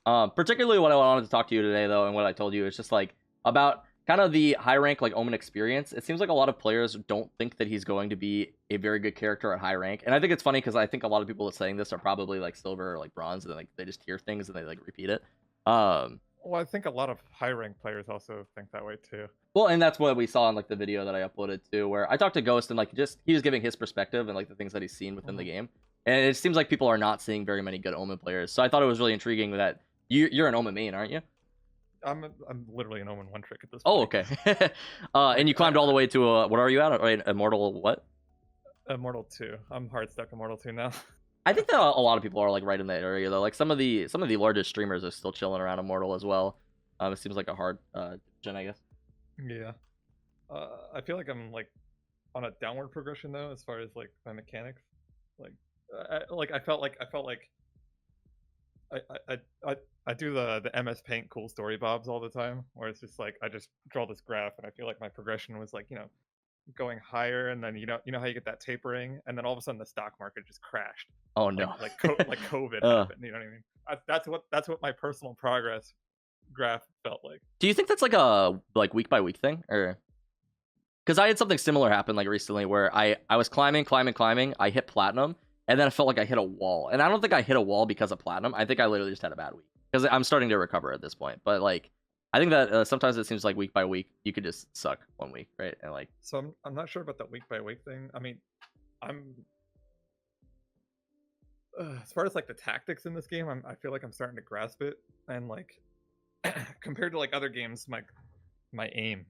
Particularly what I wanted to talk to you today, though, and what I told you is just like about kind of the high rank like Omen experience. It seems like a lot of players don't think that he's going to be a very good character at high rank, and I think it's funny because I think a lot of people that saying this are probably like silver or like bronze, and like they just hear things and they like repeat it. Um, Well, I think a lot of high rank players also think that way too. well, and that's what we saw in like the video that I uploaded too, where I talked to Ghost and like just he was giving his perspective and like the things that he's seen within the Mhm. game, and it seems like people are not seeing very many good Omen players. So I thought it was really intriguing that you're an Omen main, aren't you? I'm literally an Omen One Trick at this Oh, point. okay. And Like you climbed all the way to what are you at? Right, Immortal what? Immortal 2. I'm hard stuck Immortal 2 now. I think that a lot of people are like right in that area though. Like some of the largest streamers are still chilling around Immortal as well. It seems like a hard gen, I guess. Yeah. I feel like I'm like on a downward progression though, as far as like my mechanics. Like, I felt like I I, I I do the MS Paint cool story bobs all the time, where it's just like I just draw this graph, and I feel like my progression was like going higher, and then you know how you get that tapering, and then all of a sudden the stock market just crashed, Oh like no. like COVID uh, happened. You know what I mean? That's what my personal progress graph felt like. do you think that's like a like week by week thing, or because I had something similar happen like recently where I was climbing, I hit platinum, and then I felt like I hit a wall, and I don't think I hit a wall because of platinum. I think I literally just had a bad week because I'm starting to recover at this point. But like, I think that sometimes it seems like week by week you could just suck one week, right? And like, So I'm not sure about that week by week thing. I mean, I'm as far as like the tactics in this game, I feel like I'm starting to grasp it, and like compared to like other games, my aim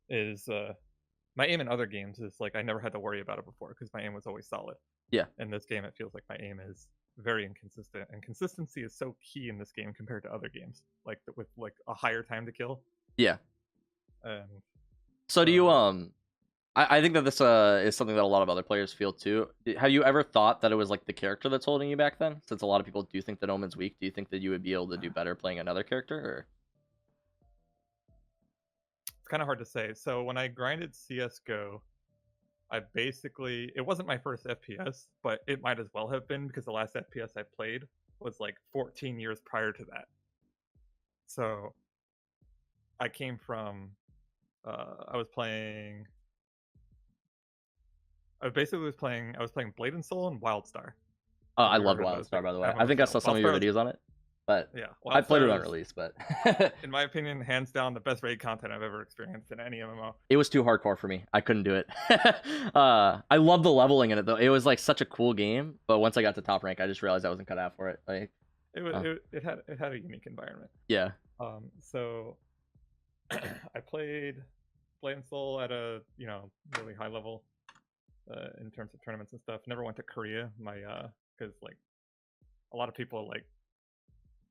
is my aim in other games is like I never had to worry about it before because my aim was always solid. yeah, In this game, it feels like my aim is very inconsistent, and consistency is so key in this game compared to other games, like with like a higher time to kill. yeah. And So do you uh, I think that this is something that a lot of other players feel too. Have you ever thought that it was like the character that's holding you back then? Since a lot of people do think that Omen's weak, do you think that you would be able to do better playing another character? Or it's kind of hard to say. So when I grinded CS:GO, I basically it wasn't my first FPS, but it might as well have been because the last FPS I played was like 14 years prior to that. So I came from I was playing I was playing Blade and Soul and WildStar. Have I you ever loved heard of those WildStar games? by the way. I think I MMOs. saw some of your videos on it, but Yeah, I played it WildStar on is, release, but in my opinion, hands down the best raid content I've ever experienced in any MMO. it was too hardcore for me. I couldn't do it. I love the leveling in it though. It was like such a cool game, but once I got to top rank, I just realized I wasn't cut out for it. Like, uh, It had a unique environment. yeah, So I played Blade and Soul at a really high level in terms of tournaments and stuff. Never went to Korea. My because like a lot of people like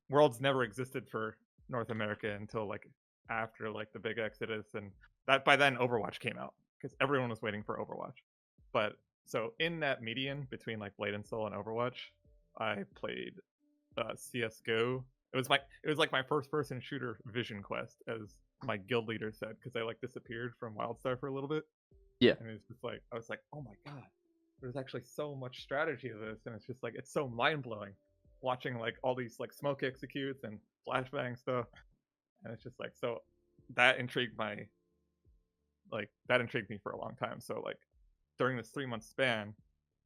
Worlds never existed for North America until like after like the big exodus, and that by then Overwatch came out because everyone was waiting for Overwatch. But so in that median between like Blade and Soul and Overwatch, I played CS:GO. It was like my first person shooter vision quest, as my guild leader said, because I like disappeared from WildStar for a little bit, yeah. and it's just like I was like, oh my god, there's actually so much strategy to this, and it's just like it's so mind blowing watching like all these like smoke executes and flashbang stuff, and it's just like so that intrigued me for a long time. So like during this 3 month span,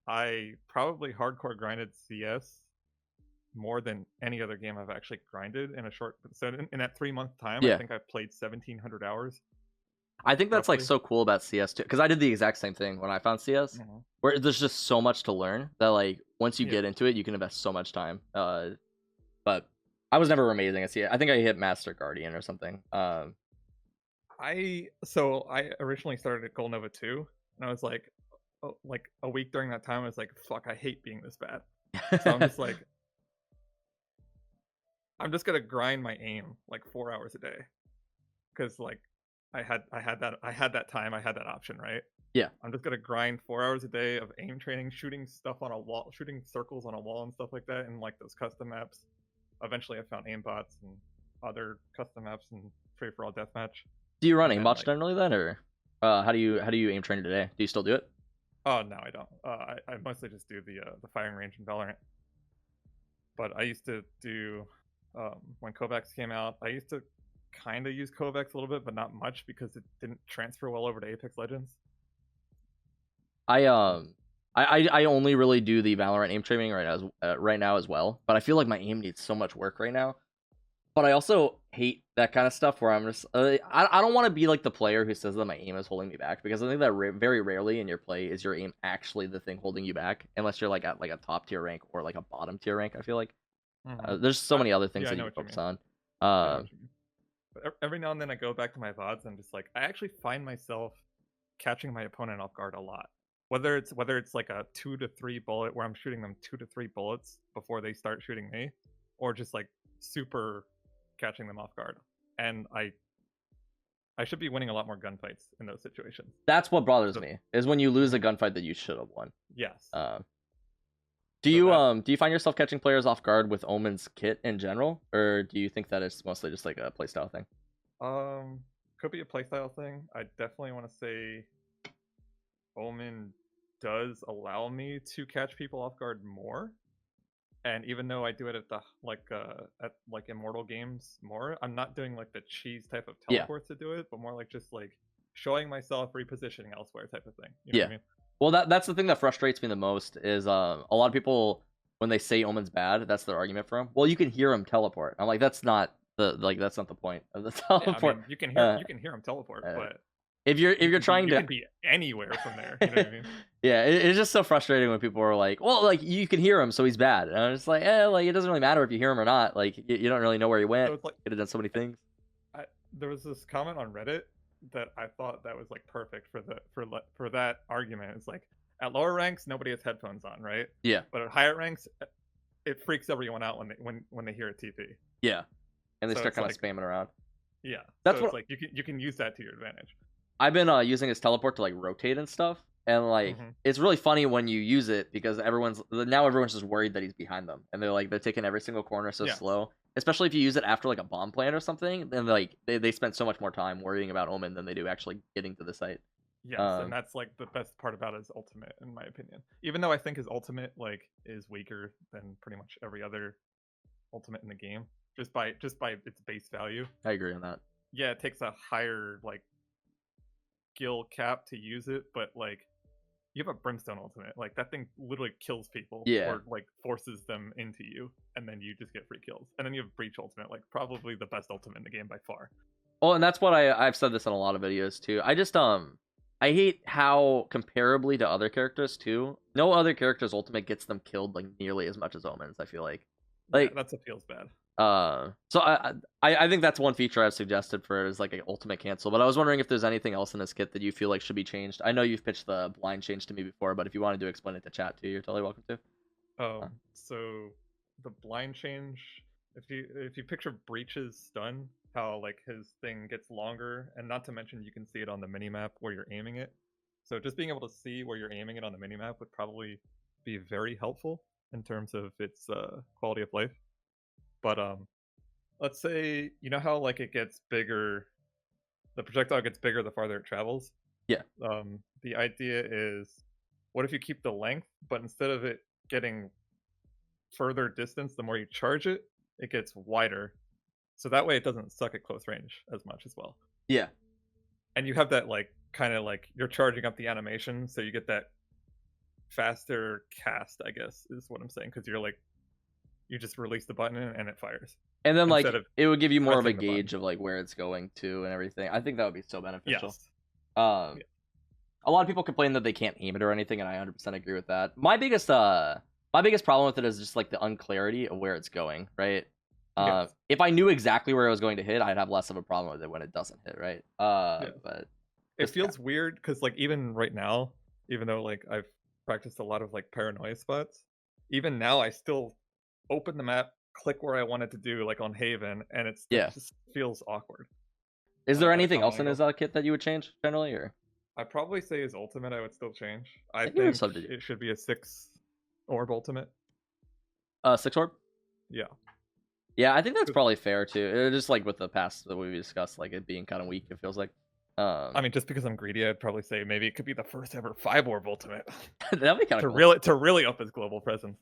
I probably hardcore grinded CS more than any other game I've actually grinded in a short. So in that 3 month time, I Yeah. think I played 1,700 hours I think that's like roughly. so cool about CS too, because I did the exact same thing when I found CS, Mhm. where there's just so much to learn that like once you Yeah, get into it, you can invest so much time. But I was never amazing at CS. I think I hit Master Guardian or something. I originally started at Gold Nova 2, and I was like a week during that time, I was like, fuck, I hate being this bad. So I'm just like, I'm just gonna grind my aim like 4 hours a day, because like I had that time, I had that option, right? Yeah. I'm just gonna grind 4 hours a day of aim training, shooting stuff on a wall, shooting circles on a wall and stuff like that, and like those custom maps. Eventually, I found aimbots and other custom maps and free for all deathmatch, Do you run and then aimbots like, generally then, or how do you aim train today? Do you still do it? oh no, I don't. I mostly just do the firing range in Valorant. But I used to do when Kovacs came out. I used to kind of use Kovacs a little bit, but not much because it didn't transfer well over to Apex Legends. I only really do the Valorant aim training right now as well, but I feel like my aim needs so much work right now. But I also hate that kind of stuff where I'm just I don't want to be like the player who says that my aim is holding me back, because I think that very rarely in your play is your aim actually the thing holding you back, unless you're like at like a top tier rank or like a bottom tier rank. I feel like there's so many other things Yeah, I that know you what you focus mean. on. I know what you mean. But every now and then I go back to my VODs and I'm just like, I actually find myself catching my opponent off guard a lot. Whether it's like a 2 to 3 bullet where I'm shooting them 2 to 3 bullets before they start shooting me, or just like super catching them off guard. And I should be winning a lot more gunfights in those situations. That's what bothers me, is when you lose a gunfight that you should have won. Yes. Do you find yourself catching players off guard with Omen's kit in general, or do you think that it's mostly just like a playstyle thing? Could be a playstyle thing. I definitely want to say Omen does allow me to catch people off guard more. And even though I do it at the at like Immortal games more, I'm not doing like the cheese type of teleports to do it, but more like just like showing myself, repositioning elsewhere type of thing. You know what I mean? Well, that's the thing that frustrates me the most is a lot of people, when they say Omen's bad, that's their argument for him. Well, you can hear him teleport. I'm like, that's not the point of the teleport. Yeah, I mean, you can hear him teleport, but if you're trying you can be anywhere from there. You know what I mean? Yeah, it's just so frustrating when people are like, well, like you can hear him, so he's bad. And I'm just like, like it doesn't really matter if you hear him or not. Like you don't really know where he went. So it's like, could have done so many things. There was this comment on Reddit that I thought that was like perfect for that argument. It's like, at lower ranks nobody has headphones on, right? Yeah. But at higher ranks, it freaks everyone out when they hear a TP. Yeah. And they start kind of spamming around. Yeah. That's so it's like you can use that to your advantage. I've been using his teleport to like rotate and stuff, and like it's really funny when you use it, because everyone's just worried that he's behind them, and they're taking every single corner so slow. Especially if you use it after like a bomb plant or something, then like they spend so much more time worrying about Omen than they do actually getting to the site. Yes, and that's like the best part about his ultimate, in my opinion. Even though I think his ultimate like is weaker than pretty much every other ultimate in the game, just by its base value. I agree on that. Yeah, it takes a higher like skill cap to use it, but like you have a Brimstone ultimate, like that thing literally kills people, or like forces them into you, and then you just get free kills. And then you have Breach ultimate, like probably the best ultimate in the game by far. Oh, and that's what I've said this in a lot of videos too. I just I hate how comparably to other characters too, no other character's ultimate gets them killed like nearly as much as Omen's. I feel like yeah, that's what feels bad. So I think that's one feature I've suggested for it, is like an ultimate cancel. But I was wondering if there's anything else in this kit that you feel like should be changed. I know you've pitched the blind change to me before, but if you wanted to explain it to chat too, you're totally welcome to. So the blind change, if you picture Breach's stun, how like his thing gets longer, and not to mention you can see it on the minimap where you're aiming it. So just being able to see where you're aiming it on the minimap would probably be very helpful in terms of its quality of life. But let's say, you know how like it gets bigger, the projectile gets bigger the farther it travels? Yeah. The idea is, what if you keep the length, but instead of it getting further distance, the more you charge it, it gets wider. So that way it doesn't suck at close range as much as well. Yeah. And you have that like kind of like you're charging up the animation, so you get that faster cast, I guess is what I'm saying, because you're like, you just release the button and it fires. And then like it would give you more of a gauge of like where it's going to and everything. I think that would be so beneficial. Yes. A lot of people complain that they can't aim it or anything, and I 100% agree with that. My biggest problem with it is just like the unclarity of where it's going, right? Yes. If I knew exactly where I was going to hit, I'd have less of a problem with it when it doesn't hit, right? But it feels weird because like even right now, even though like I've practiced a lot of like paranoia spots, even now I still open the map, click where I want it to do, like on Haven, and it just feels awkward. Is there anything else in his kit that you would change generally, or? I'd probably say his ultimate I would still change. I think it should be a 6 orb ultimate. 6 orb? Yeah. Yeah, I think that's probably fair too. Just like with the past that we discussed, like it being kind of weak, it feels like. I mean, just because I'm greedy, I'd probably say maybe it could be the first ever 5 orb ultimate. That'd be kind of cool. To really up his global presence.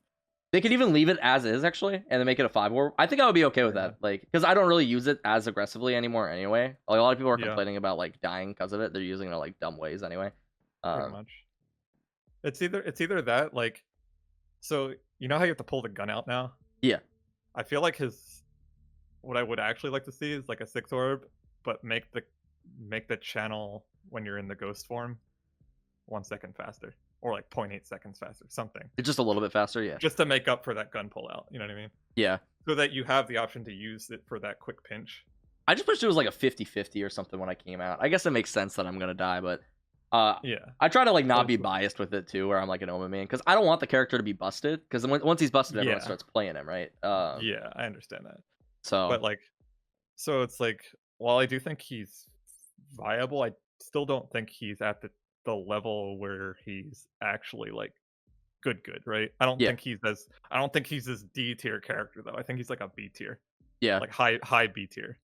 They could even leave it as is actually, and then make it a 5 war. I think I would be okay with Yeah. that, like, because I don't really use it as aggressively anymore anyway. Like, a lot of people are Yeah, complaining about like dying because of it. They're using it in like dumb ways anyway. pretty Um, much. It's either that, like, so you know how you have to pull the gun out now? yeah, I feel like his what I would actually like to see is like a 6 orb, but make the channel when you're in the ghost form 1 second faster, or like 0.8 seconds faster, something, it's just a little bit faster. Yeah, just to make up for that gun pull out. You know what I mean? yeah. So that you have the option to use it for that quick pinch. I just wish it was like a 50-50 or something when I came out. I guess it makes sense that I'm gonna die, but uh, Yeah, I try to like not but be it's like, biased with it too, where I'm like an Omen main because I don't want the character to be busted. Because once he's busted, everyone yeah, starts playing him, right? yeah, I understand that. So But like, so it's like, while I do think he's viable, I still don't think he's at the level where he's actually like good, right? yeah, I don't think he's this D tier character though. I think he's like a B tier, yeah. like high B tier,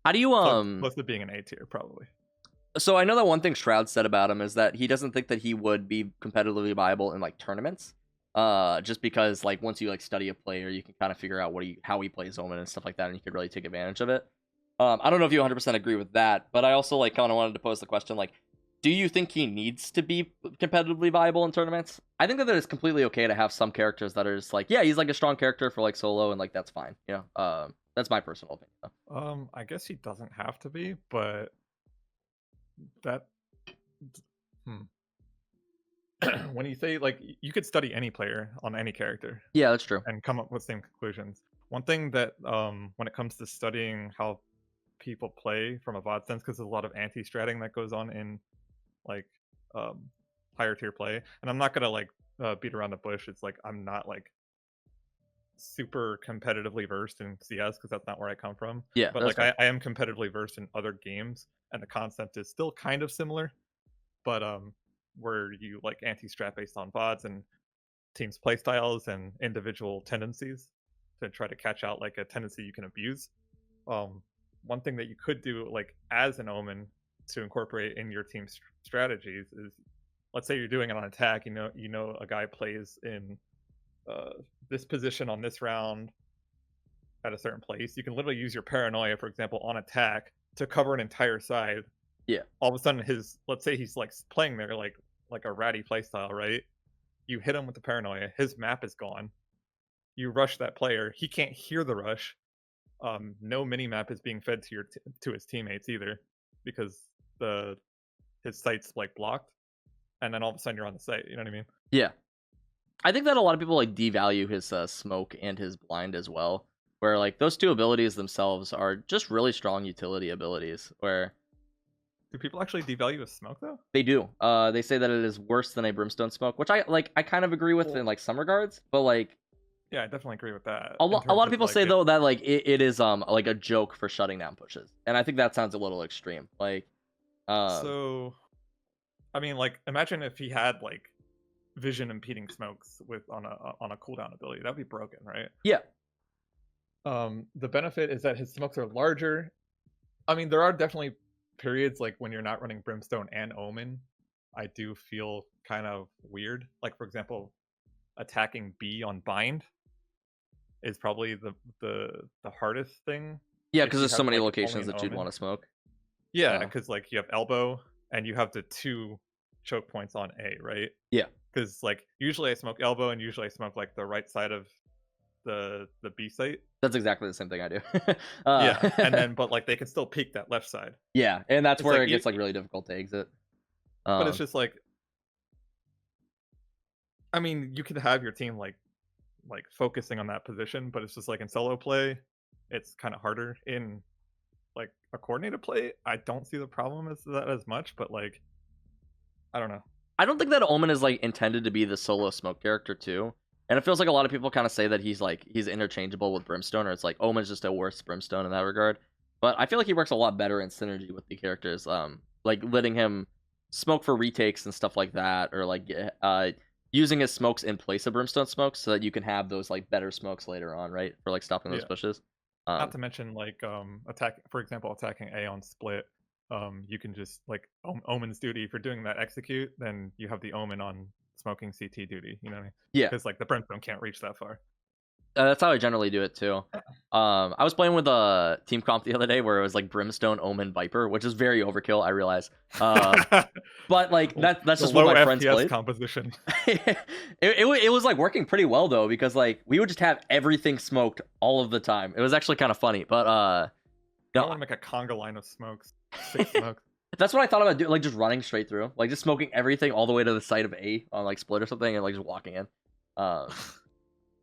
How do you close to being an A tier probably. So I know that one thing Shroud said about him is that he doesn't think that he would be competitively viable in like tournaments. Just because like once you like study a player, you can kind of figure out how he plays Omen and stuff like that, and you could really take advantage of it. I don't know if you 100% agree with that, but I also like kind of wanted to pose the question like, do you think he needs to be competitively viable in tournaments? I think that it's completely okay to have some characters that are just like, yeah, he's like a strong character for like solo, and like that's fine. You know, that's my personal opinion. I guess he doesn't have to be, but that hmm. When you say like you could study any player on any character Yeah, that's true. and come up with the same conclusions. One thing that when it comes to studying how people play from a VOD sense, because there's a lot of anti-stratting that goes on in like um higher tier play, and I'm not gonna like beat around the bush. It's like I'm not like super competitively versed in CS because that's not where I come from. Yeah, But that's like fair. I am competitively versed in other games, and the concept is still kind of similar, but where you like anti-strat based on VODs and teams' playstyles and individual tendencies to try to catch out like a tendency you can abuse. Um, One thing that you could do like as an Omen to incorporate in your team's strategies is, let's say you're doing it on attack. You know a guy plays in uh, this position on this round at a certain place. You can literally use your paranoia, for example, on attack to cover an entire side. Yeah. All of a sudden, let's say he's like playing there like a ratty playstyle, right? You hit him with the paranoia. His map is gone. You rush that player. He can't hear the rush. No mini map is being fed to his teammates either, because the his site's like blocked, and then all of a sudden you're on the site. You know what I mean? Yeah. I think that a lot of people like devalue his smoke and his blind as well, where like those two abilities themselves are just really strong utility abilities. Where Do people actually devalue a smoke though? they do, they say that it is worse than a brimstone smoke, which I like. I kind of agree with Well, in like some regards, but like yeah, I definitely agree with that a in lot, terms of of people like say it. though that like it is like a joke for shutting down pushes, and I think that sounds a little extreme. Like, So I mean, like, imagine if he had like vision impeding smokes with on a cooldown ability. That'd be broken, right? yeah, The benefit is that his smokes are larger. I mean, there are definitely periods like when you're not running Brimstone and Omen. I do feel kind of weird. Like, for example, attacking B on Bind is probably the hardest thing yeah, if because you there's so have many like only locations an that you'd Omen. want to smoke. Yeah, Uh, because like you have elbow and you have the two choke points on A, right? yeah, Because like usually I smoke elbow and usually I smoke like the right side of the B site. that's exactly the same thing I do. Yeah, and uh, then but like they can still peek that left side. yeah, and that's It's where like, it gets like really difficult to exit. but it's Um, just like, I mean, you could have your team like focusing on that position, but it's just like in solo play, it's kind of harder. In like a coordinated play, I don't see the problem as that as much, but like I don't know. I don't think that Omen is like intended to be the solo smoke character too. And it feels like a lot of people kind of say that he's interchangeable with Brimstone, or it's like Omen's just a worse Brimstone in that regard. But I feel like he works a lot better in synergy with the characters. Like letting him smoke for retakes and stuff like that, or like using his smokes in place of Brimstone smokes so that you can have those like better smokes later on, right? For like stopping those Yeah. pushes. Not to mention like for example, attacking A on split. You can just like Omen's duty. If you're doing that execute, then you have the Omen on smoking CT duty. You know what I mean? Yeah. Because like the brimstone can't reach that far. That's how I generally do it too. I was playing with a team comp the other day where it was like Brimstone, Omen, Viper, which is very overkill, I realize. But like that's The just what low my friends FPS played. composition. It was like working pretty well though, because like we would just have everything smoked all of the time. It was actually kind of funny, but I no, want to make a conga line of smokes. 6 smokes. that's what I thought about doing, like just running straight through, like just smoking everything all the way to the side of A on like split or something, and like just walking in.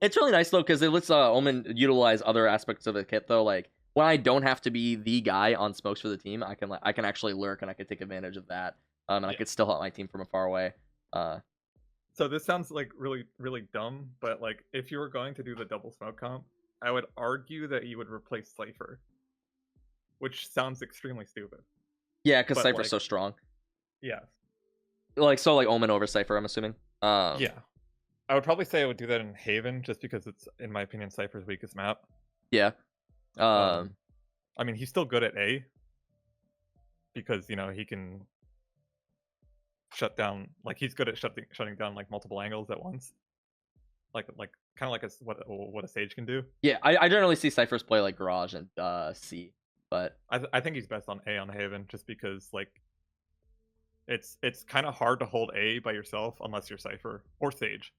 It's really nice though because it lets Omen utilize other aspects of the kit though. Like when I don't have to be the guy on smokes for the team, I can actually lurk and I can take advantage of that. And I could still help my team from afar away. So this sounds like really, really dumb, but like if you were going to do the double smoke comp, I would argue that you would replace Cypher, which sounds extremely stupid. Yeah, because But, Cypher's like- so strong. Yeah. Like Omen over Cypher, I'm assuming. Yeah. I would probably say I would do that in Haven just because it's, in my opinion, Cypher's weakest map. Yeah. I mean, he's still good at A because, you know, he can shut down, like, he's good at shutting down, like, multiple angles at once. Like kind of like what a Sage can do. Yeah, I generally see Cyphers play like Garage and C, but I think he's best on A on Haven just because, like, it's kind of hard to hold A by yourself unless you're Cypher or Sage.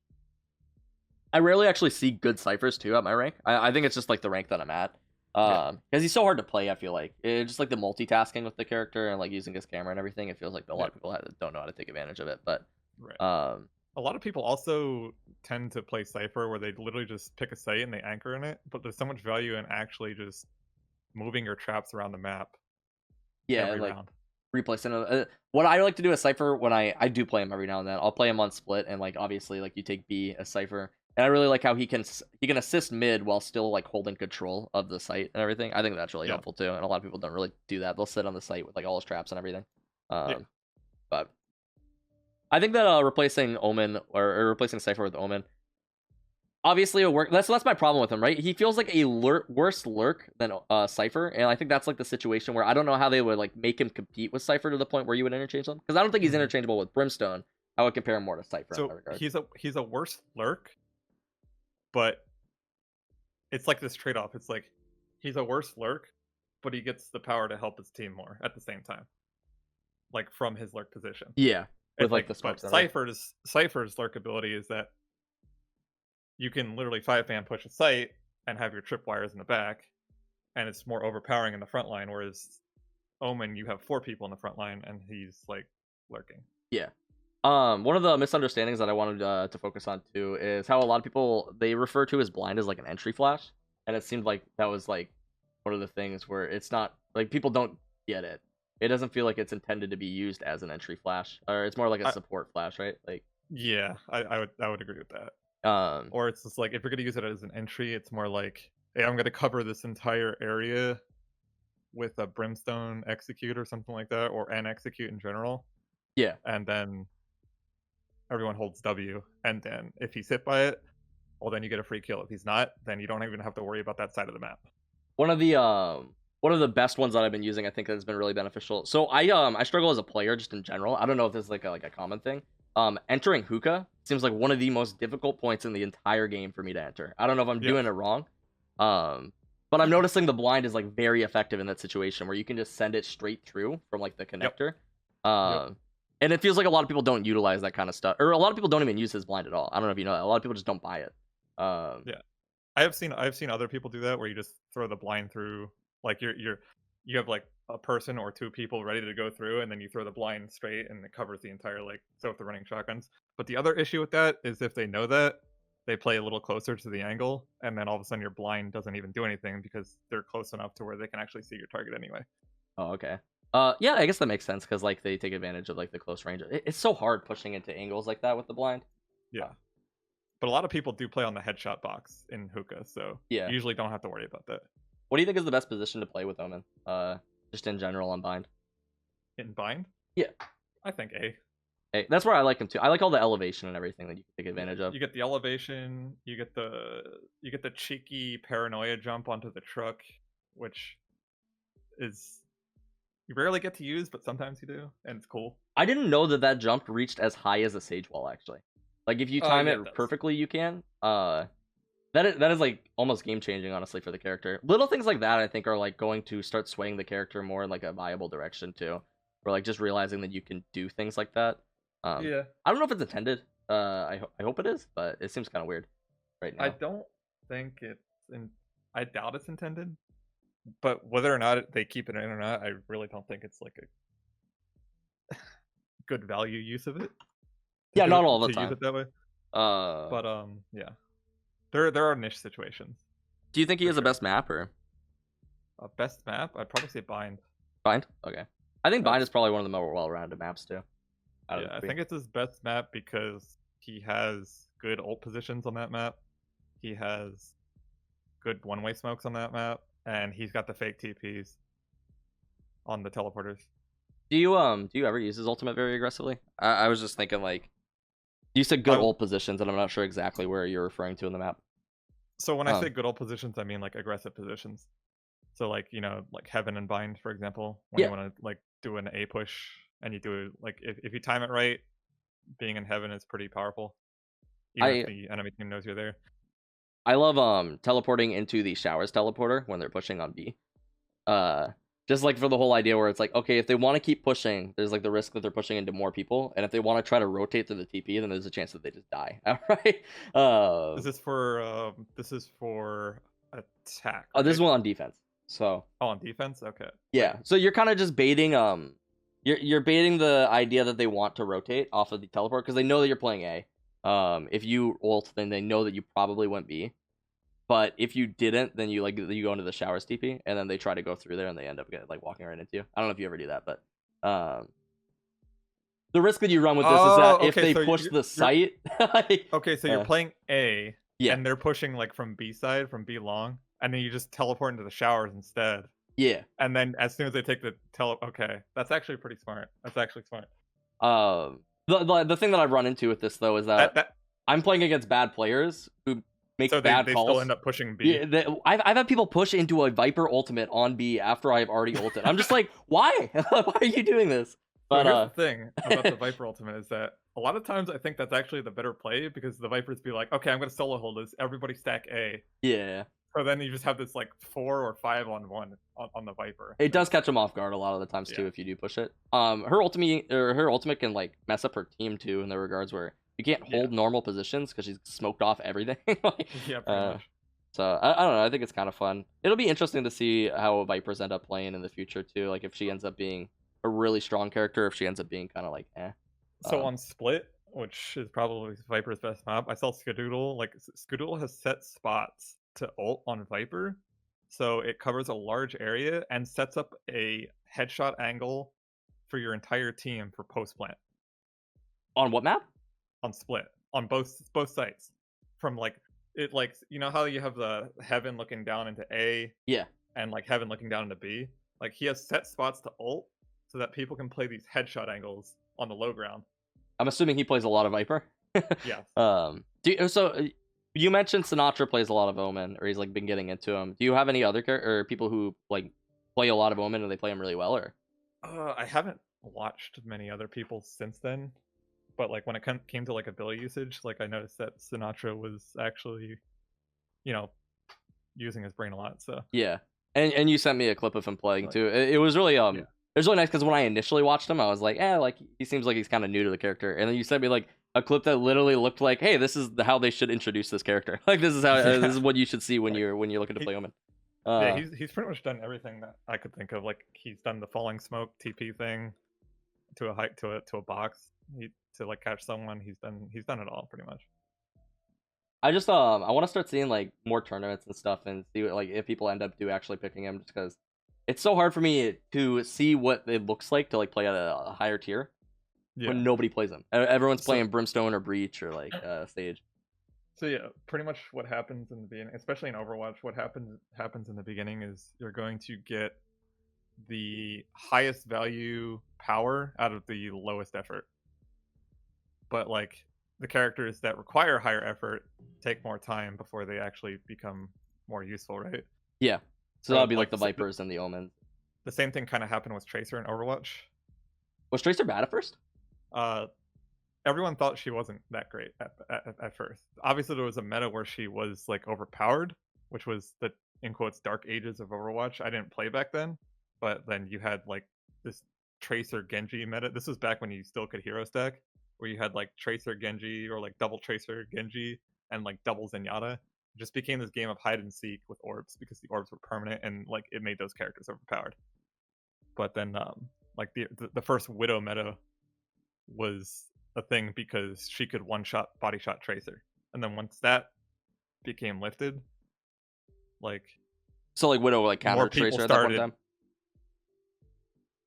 I rarely actually see good Cyphers too at my rank. I think it's just like the rank that I'm at. Because he's so hard to play, I feel like. It's just like the multitasking with the character and like using his camera and everything. It feels like a lot of people don't know how to take advantage of it. But a lot of people also tend to play Cypher where they literally just pick a site and they anchor in it, but there's so much value in actually just moving your traps around the map. Yeah, every like round. replacing what I like to do as Cypher when I do play him every now and then. I'll play him on split and like obviously like you take B as Cypher. And I really like how he can assist mid while still like holding control of the site and everything. I think that's really helpful too. And a lot of people don't really do that. They'll sit on the site with like all his traps and everything. But I think that replacing Omen or replacing Cypher with Omen obviously it'll work. That's my problem with him, right? He feels like a worse lurk than Cypher, and I think that's like the situation where I don't know how they would like make him compete with Cypher to the point where you would interchange them, because I don't think he's interchangeable with Brimstone. I would compare him more to Cypher. So in that regard. he's a worse lurk, but it's like this trade-off. It's like he's a worse lurk, but he gets the power to help his team more at the same time, like from his lurk position. Yeah, with It's like the smokes. But Cypher's lurk ability is that you can literally 5-man push a site and have your tripwires in the back, and it's more overpowering in the front line. Whereas Omen, you have 4 people in the front line, and he's like lurking. Yeah. One of the misunderstandings that I wanted to focus on too is how a lot of people they refer to his blind as like an entry flash, and it seemed like that was like one of the things where it's not like people don't get it. It doesn't feel like it's intended to be used as an entry flash, or it's more like a support flash, right? Like yeah, I would agree with that. Or it's just like if you're gonna use it as an entry, it's more like, hey, I'm gonna cover this entire area with a Brimstone execute or something like that, or an execute in general. Yeah, and then everyone holds W, and then if he's hit by it, well, then you get a free kill. If he's not, then you don't even have to worry about that side of the map. one of the best ones that I've been using, I think, has been really beneficial. So I struggle as a player just in general. I don't know if this is like a common thing. Entering hookah seems like one of the most difficult points in the entire game for me to enter. I don't know if I'm doing it wrong. But I'm noticing the blind is like very effective in that situation where you can just send it straight through from like the connector. And it feels like a lot of people don't utilize that kind of stuff, or a lot of people don't even use his blind at all. I don't know if you know that. A lot of people just don't buy it. Yeah, I've seen other people do that where you just throw the blind through, like you have like a person or 2 people ready to go through, and then you throw the blind straight, and it covers the entire, like, so if they're running shotguns. But the other issue with that is if they know that, they play a little closer to the angle, and then all of a sudden your blind doesn't even do anything because they're close enough to where they can actually see your target anyway. Oh, okay. Yeah, I guess that makes sense because like they take advantage of like the close range. It's so hard pushing into angles like that with the blind. Yeah, but a lot of people do play on the headshot box in hookah, so yeah, you usually don't have to worry about that. What do you think is the best position to play with Omen? Just in general on bind. In bind? Yeah, I think A. Hey, that's where I like him too. I like all the elevation and everything that you can take advantage of. You get the elevation, you get the cheeky paranoia jump onto the truck, which is you rarely get to use, but sometimes you do, and it's cool. I didn't know that jump reached as high as a Sage Wall, actually. Like if you time Yeah, it it does. perfectly, you can. That is like almost game changing, honestly, for the character. Little things like that, I think, are like going to start swaying the character more in like a viable direction too, or like just realizing that you can do things like that. Yeah, I don't know if it's intended. I hope it is, but it seems kind of weird right I now. don't think it's in. I doubt it's intended, but whether or not they keep it in or not, I really don't think it's like a good value use of it to Yeah, do not it all the to use time. it that way. Uh, But yeah, there are niche situations do you think he for has the sure. best map or Best map, I'd probably say Bind. Bind? Okay, I think Bind is That's probably one of the more well-rounded maps too, out of Yeah, the I three. think it's his best map because he has good ult positions on that map. He has good one-way smokes on that map, and he's got the fake TPs on the teleporters. Do you ever use his ultimate very aggressively? I was just thinking like you said good I ult positions, and I'm not sure exactly where you're referring to in the map. So when I say Um, good ult positions, I mean like aggressive positions. So like like Heaven and Bind, for example, when you yeah, want to like do an A push and you do like if you time it right, being in Heaven is pretty powerful, even if I the enemy team knows you're there. I love teleporting into the showers teleporter when they're pushing on B. Uh, just like for the whole idea where it's like, okay, if they want to keep pushing, there's like the risk that they're pushing into more people, and if they want to try to rotate through the TP, then there's a chance that they just die outright. This is for attack, This right? is one on defense. So Oh, on defense? Okay. Like yeah, so you're kind of just baiting you're baiting the idea that they want to rotate off of the teleport because they know that you're playing A. If you ult, then they know that you probably went B. But if you didn't, then you go into the showers TP, and then they try to go through there, and they end up like walking right into you. I don't know if you ever do that, but um, the risk that you run with this is Oh, that if okay, they so push the you're site, like, okay, so you're playing A yeah, and they're pushing like from B side, from B long, and then you just teleport into the showers instead. yeah. And then as soon as they take the okay, that's actually pretty smart. That's actually smart. The thing that I've run into with this though is that That I'm playing against bad players who so make bad they still calls. end up pushing B. Yeah, I've had people push into a Viper ultimate on B after I've already ulted. I'm just like, why? Why are you doing this? So But here's the thing about the Viper ultimate is that a lot of times I think that's actually the better play because the Vipers be like, okay, I'm gonna solo hold this. Everybody stack A. yeah, So then you just have this like 4 or 5 on 1 on the Viper. it does It's catch them off guard a lot of the times too yeah. if you do push it. Her ultimate can like mess up her team too in the regards where you can't Yeah. hold normal positions because she's smoked off everything. Like, Yeah, pretty uh, much. so I don't know. I think it's kind of fun. It'll be interesting to see how Vipers end up playing in the future too. Like if she ends up being a really strong character, if she ends up being kind of like eh. So on Split, which is probably Viper's best map, I saw Skadoodle. Like Skadoodle has set spots to ult on Viper, so it covers a large area and sets up a headshot angle for your entire team for post plant On what map? on Split on both sites. From like it like how you have the Heaven looking down into A Yeah, and like Heaven looking down into B. Like he has set spots to ult so that people can play these headshot angles on the low ground. I'm assuming he plays a lot of Viper. Yes. You mentioned Sinatra plays a lot of Omen, or he's like been getting into him. Do you have any other or people who like play a lot of Omen and they play him really well, or I haven't watched many other people since then, but like when it came to like ability usage, like I noticed that Sinatra was actually, you know, using his brain a lot. So yeah? And you sent me a clip of him playing like, too. It was really yeah, it was really nice because when I initially watched him, I was like, like he seems like he's kind of new to the character, and then you sent me like a clip that literally looked like, hey, this is how they should introduce this character. Like this is how this yeah, is what you should see when like you're looking to he, play Omen. yeah, Uh, he's pretty much done everything that I could think of. Like he's done the falling smoke TP thing to a height to a box. To like catch someone. He's done it all pretty much. I just I want to start seeing like more tournaments and stuff and see what, like if people end up actually picking him just because it's so hard for me to see what it looks like to like play at a higher tier Yeah. when nobody plays him. Everyone's So playing Brimstone or Breach or like Stage. So yeah, pretty much what happens in the beginning, especially in Overwatch, what happens in the beginning is you're going to get the highest value power out of the lowest effort. But like the characters that require higher effort take more time before they actually become more useful, right? Yeah, so So that'll be like like the Vipers and the Omens. the same thing kind of happened with Tracer in Overwatch. Was Tracer bad at first? Uh, everyone thought she wasn't that great at first. Obviously, there was a meta where she was like overpowered, which was the in quotes dark ages of Overwatch. I didn't play back then, but then you had like this Tracer Genji meta. This was back when you still could hero stack, where you had like Tracer Genji or like double Tracer Genji and like double Zenyatta. It just became this game of hide and seek with orbs because the orbs were permanent and like it made those characters overpowered. But then like the first Widow meta was a thing because she could one shot body shot Tracer. And then once that became lifted, like So like Widow like more counter people Tracer at that point in started time.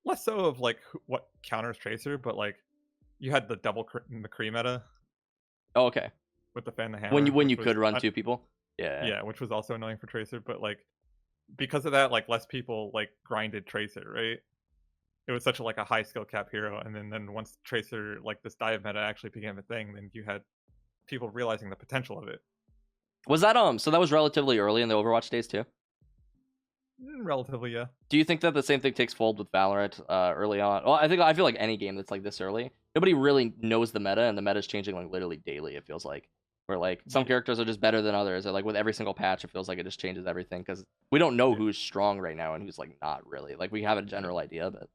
less so of like what counters Tracer, but like you had the double McCree meta Oh, okay. with the fan the When hammer, you which was could run two people. Yeah. yeah, which was also annoying for Tracer. But like because of that, like less people like grinded Tracer, right? It was such a like a high skill cap hero, and then once Tracer like this dive meta actually became a thing, then you had people realizing the potential of it. Was that so that was relatively early in the Overwatch days too? Relatively, yeah. Do you think that the same thing takes hold with Valorant early on? Well, I feel like any game that's like this early, nobody really knows the meta, and the meta is changing like literally daily. It feels like where like some Yeah. characters are just better than others, or like with every single patch, it feels like it just changes everything because we don't know Yeah. who's strong right now and who's like not really. Like we have a general idea, but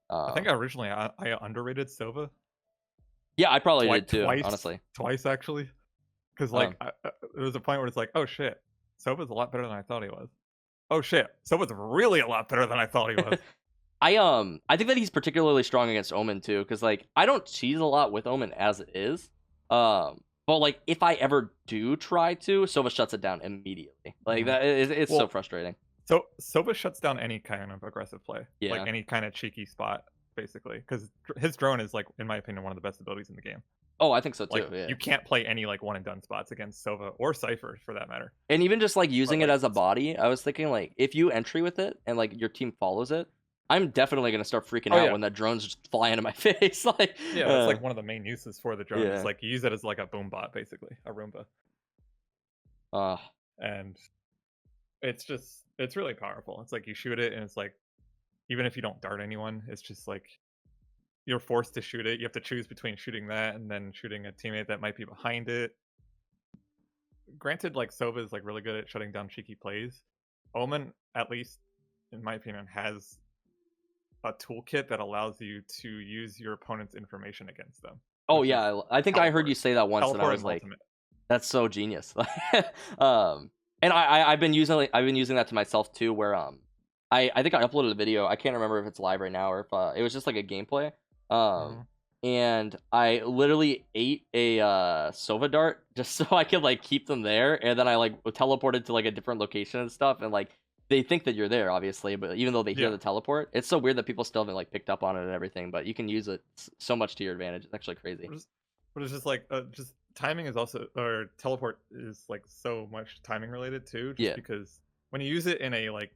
I think originally I underrated Sova yeah, I probably twice, did too, honestly. twice actually, because Um, like there was a point where it's like, oh shit, Sova's a lot better than I thought he was. Oh shit, Sova's really a lot better than I thought he was. I think that he's particularly strong against Omen too, because like I don't cheese a lot with Omen as it is. But like if I ever do try to, Sova shuts it down immediately. Like that is it's so Well, frustrating. so Sova shuts down any kind of aggressive play, like Yeah. any kind of cheeky spot, basically, because his drone is like, in my opinion, one of the best abilities in the game. Oh, I think so Like too. Yeah. you can't play any like one and done spots against Sova or Cypher for that matter. And even just like But using it like, as a body, I was thinking like if you entry with it and like your team follows it, I'm definitely gonna start freaking oh out yeah, when that drone's just flying into my face. Like, yeah, that's like one of the main uses for the drone is yeah. like you use it as like a boom bot, basically, a Roomba. Uh, And it's really powerful. It's like you shoot it and it's like even if you don't dart anyone, it's just like you're forced to shoot it. You have to choose between shooting that and then shooting a teammate that might be behind it. Granted, like Sova is like really good at shutting down cheeky plays. Omen, at least in my opinion, has a toolkit that allows you to use your opponent's information against them. oh Which is yeah, I think I heard you teleport. say that once, and I Teleport was and like, ultimate. that's so genius. And I've been using that to myself too, where I think I uploaded a video. I can't remember if it's live right now or if it was just like a gameplay. Mhm. And I literally ate a Sova dart just so I could like keep them there, and then I like teleported to like a different location and stuff, and like they think that you're there, obviously, but even though they hear Yeah. the teleport, it's so weird that people still haven't like picked up on it and everything. But you can use it so much to your advantage. It's actually crazy. But it's just like just timing is also or teleport is like so much timing related too, just Yeah. because when you use it in a like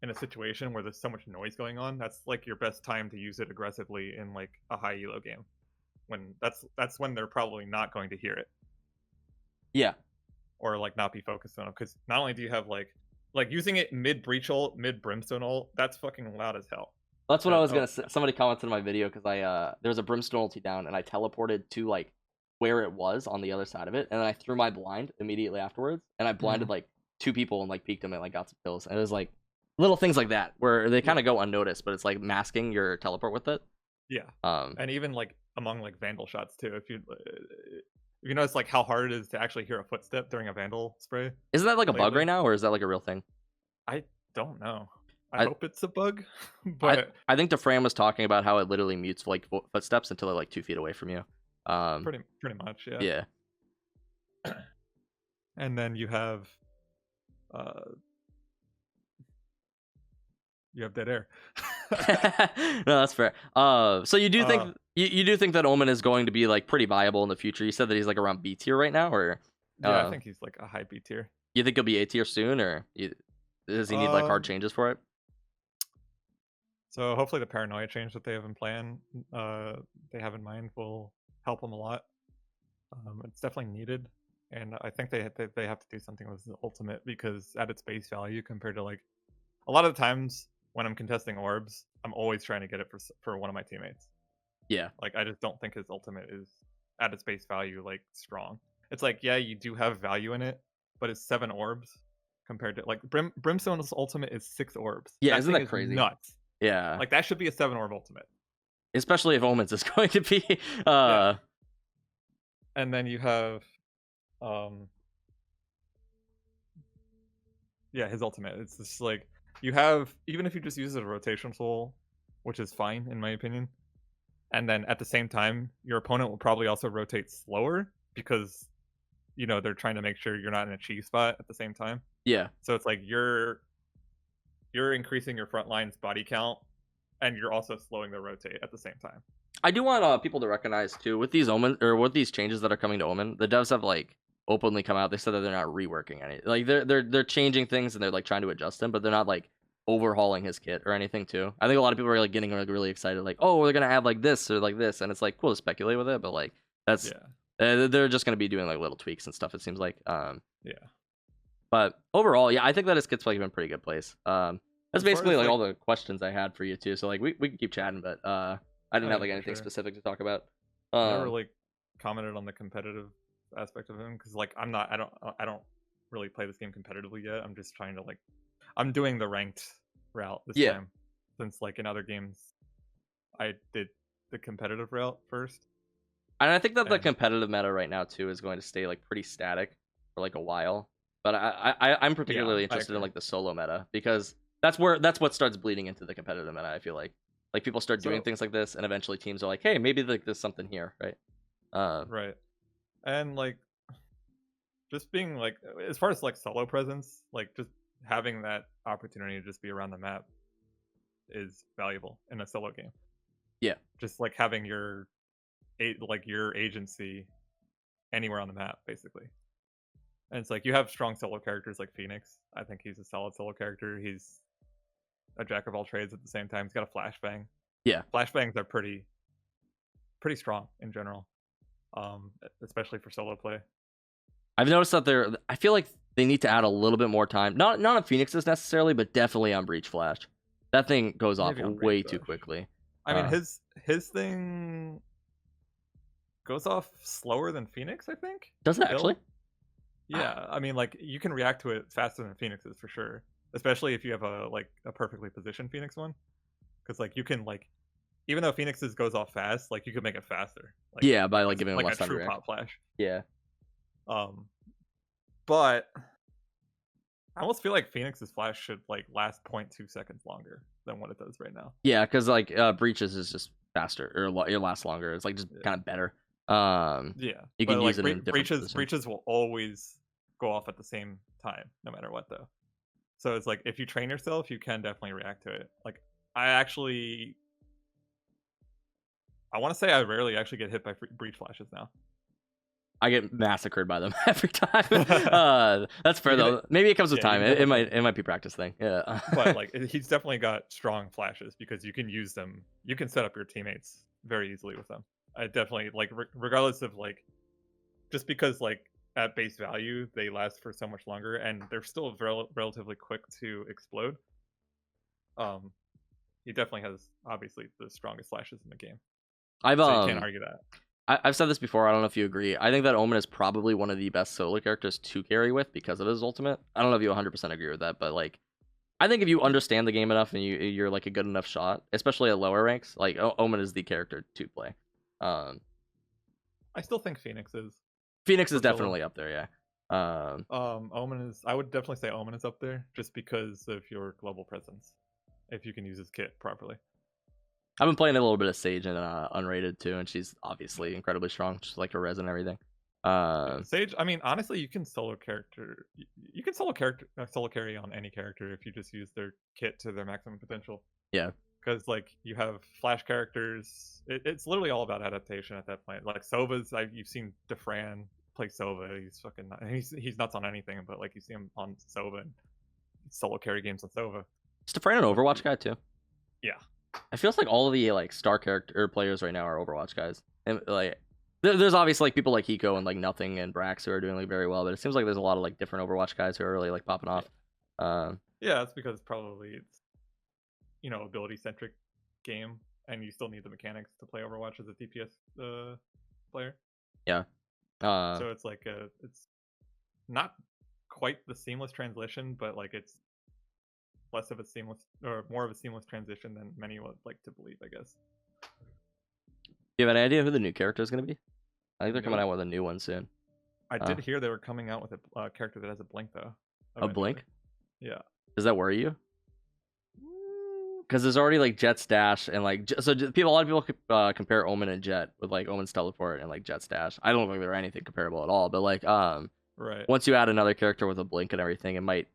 in a situation where there's so much noise going on, that's like your best time to use it aggressively in like a high elo game. When that's when they're probably not going to hear it Yeah. or like not be focused on it. Because not only do you have like using it mid breach ult, mid brimstone ult, that's fucking loud as hell. That's what I was Oh gonna say. Somebody commented on my video because there was a brimstone ulti down, and I teleported to like where it was on the other side of it, and then I threw my blind immediately afterwards, and I blinded like two people and like peeked them and like got some kills. And it was like little things like that where they kind of go unnoticed, but it's like masking your teleport with it. yeah, Um, and even like among like vandal shots too. If you notice like how hard it is to actually hear a footstep during a vandal spray isn't that like a bug lately, right now, or is that like a real thing? I don't know. I I hope it's a bug, I but I think DeFran was talking about how it literally mutes like footsteps until they're like 2 feet away from you. pretty much, yeah. Yeah. And then uh you have dead air. No, that's fair. So you do think Uh, you do think that Omen is going to be like pretty viable in the future? You said that he's like around B tier right now, or yeah, I think he's like a high B tier. you think he'll be A tier soon, or does he need like hard Um, changes for it? so hopefully the paranoia change that they have in plan, they have in mind will help him a lot. It's definitely needed, and I think they have to do something with the ultimate because at its base value compared to like a lot of the times when I'm contesting orbs, I'm always trying to get it for one of my teammates. Yeah. Like, I just don't think his ultimate is at its base value like strong. It's like, yeah, you do have value in it, but it's 7 orbs compared to like Brimstone's ultimate is 6 orbs. Yeah, That isn't thing that is crazy? nuts. Yeah. Like that should be a 7 orb ultimate. Especially if Omens is going to be Yeah. And then you have yeah, his ultimate. It's just like you have, even if you just use it as a rotation tool, which is fine in my opinion. And then at the same time, your opponent will probably also rotate slower because they're trying to make sure you're not in a cheese spot at the same time. yeah. So it's like you're increasing your front line's body count and you're also slowing the rotate at the same time. I do want people to recognize too with these Omen or with these changes that are coming to Omen, the devs have like openly come out. They said that they're not reworking any. Like they're changing things and they're like trying to adjust them, but they're not like overhauling his kit or anything too. I think a lot of people are like getting like really excited, like, oh, they're gonna have like this or like this, and it's like cool to speculate with it, but like that's they're just gonna be doing like little tweaks and stuff. It seems like Yeah. But overall, yeah, I think that his kit's like in a pretty good place. That's As far basically as, like like- all the questions I had for you too. So like we can keep chatting, but I didn't have like for anything sure. specific to talk about. I never like commented on the competitive aspect of him because like I don't really play this game competitively yet. I'm just trying to like I'm doing the ranked route this Yeah. time, since like in other games I did the competitive route first. And I think that the And- competitive meta right now too is going to stay like pretty static for like a while. But I'm particularly I interested in agree. like the solo meta because that's what starts bleeding into the competitive meta. I feel like people start doing So- things like this, and eventually teams are like, hey, maybe like there's something here, right? Right. And like just being like, as far as like solo presence, like just having that opportunity to just be around the map is valuable in a solo game. Yeah. Just like having your agency anywhere on the map, basically. And it's like you have strong solo characters like Phoenix. I think he's a solid solo character. He's a jack of all trades at the same time. He's got a flashbang. Yeah. Flashbangs are pretty strong in general, especially for solo play. I've noticed that I feel like they need to add a little bit more time. Not on Phoenix's necessarily, but definitely on Breach Flash. That thing goes off Maybe on way Breach too Flash. quickly. I mean, his thing goes off slower than Phoenix, I think. Does it Still? actually? Yeah, I mean, like you can react to it faster than Phoenix's for sure, especially if you have a perfectly positioned Phoenix one, because like you can like, even though Phoenix's goes off fast, like you could make it faster. Like, Yeah, by like it's giving him like less a time to true react. pop flash. Yeah. But I almost feel like Phoenix's flash should like last 0.2 seconds longer than what it does right now. Yeah, because like Breaches is just faster or it lasts longer. It's like just kind of better. Yeah, you can but, use like, it in different positions. breaches will always go off at the same time, no matter what, though. So it's like if you train yourself, you can definitely react to it. Like I want to say I rarely actually get hit by breach flashes now. I get massacred by them every time. That's fair though. Maybe it comes with time. you It might be practice thing. Yeah. But like he's definitely got strong flashes because you can use them. You can set up your teammates very easily with them. I definitely like regardless of like, just because like at base value they last for so much longer and they're still relatively quick to explode. He definitely has obviously the strongest flashes in the game. So you can't argue that. I've said this before. I don't know if you agree. I think that Omen is probably one of the best solo characters to carry with because of his ultimate. I don't know if you 100% agree with that, but like, I think if you understand the game enough and you're like a good enough shot, especially at lower ranks, like Omen is the character to play. I still think Phoenix is. Phoenix is definitely up there, yeah. Omen is. I would definitely say Omen is up there just because of your global presence. If you can use his kit properly. I've been playing a little bit of Sage and unrated too, and she's obviously incredibly strong, just like her res and everything. Sage, I mean, honestly, you can solo character. You can solo carry on any character if you just use their kit to their maximum potential. Yeah. Because like you have flash characters, it's literally all about adaptation at that point. Like Sova's, you've seen Defran play Sova. He's fucking he's nuts on anything, but like you see him on Sova and solo carry games on Sova. Is Defran an Overwatch guy too? Yeah. It feels like all of the like star character players right now are Overwatch guys, and like there's obviously like people like Hiko and like Nothing and Brax who are doing like very well, but it seems like there's a lot of like different Overwatch guys who are really like popping off. Yeah, that's because probably it's ability centric game. and you still need the mechanics to play Overwatch as a DPS player. Yeah. So it's like it's not quite the seamless transition, but like it's less of a seamless or more of a seamless transition than many would like to believe, I guess. Do you have an idea who the new character is going to be? I think they're coming Nope. out with a new one soon. I did hear they were coming out with a character that has a blink though. A blink? Yeah. Does that worry you? Because there's already like Jet's dash and like a lot of people compare Omen and Jet with like Omen's teleport and like Jet's dash. I don't think they're anything comparable at all, but like right. Once you add another character with a blink and everything, it might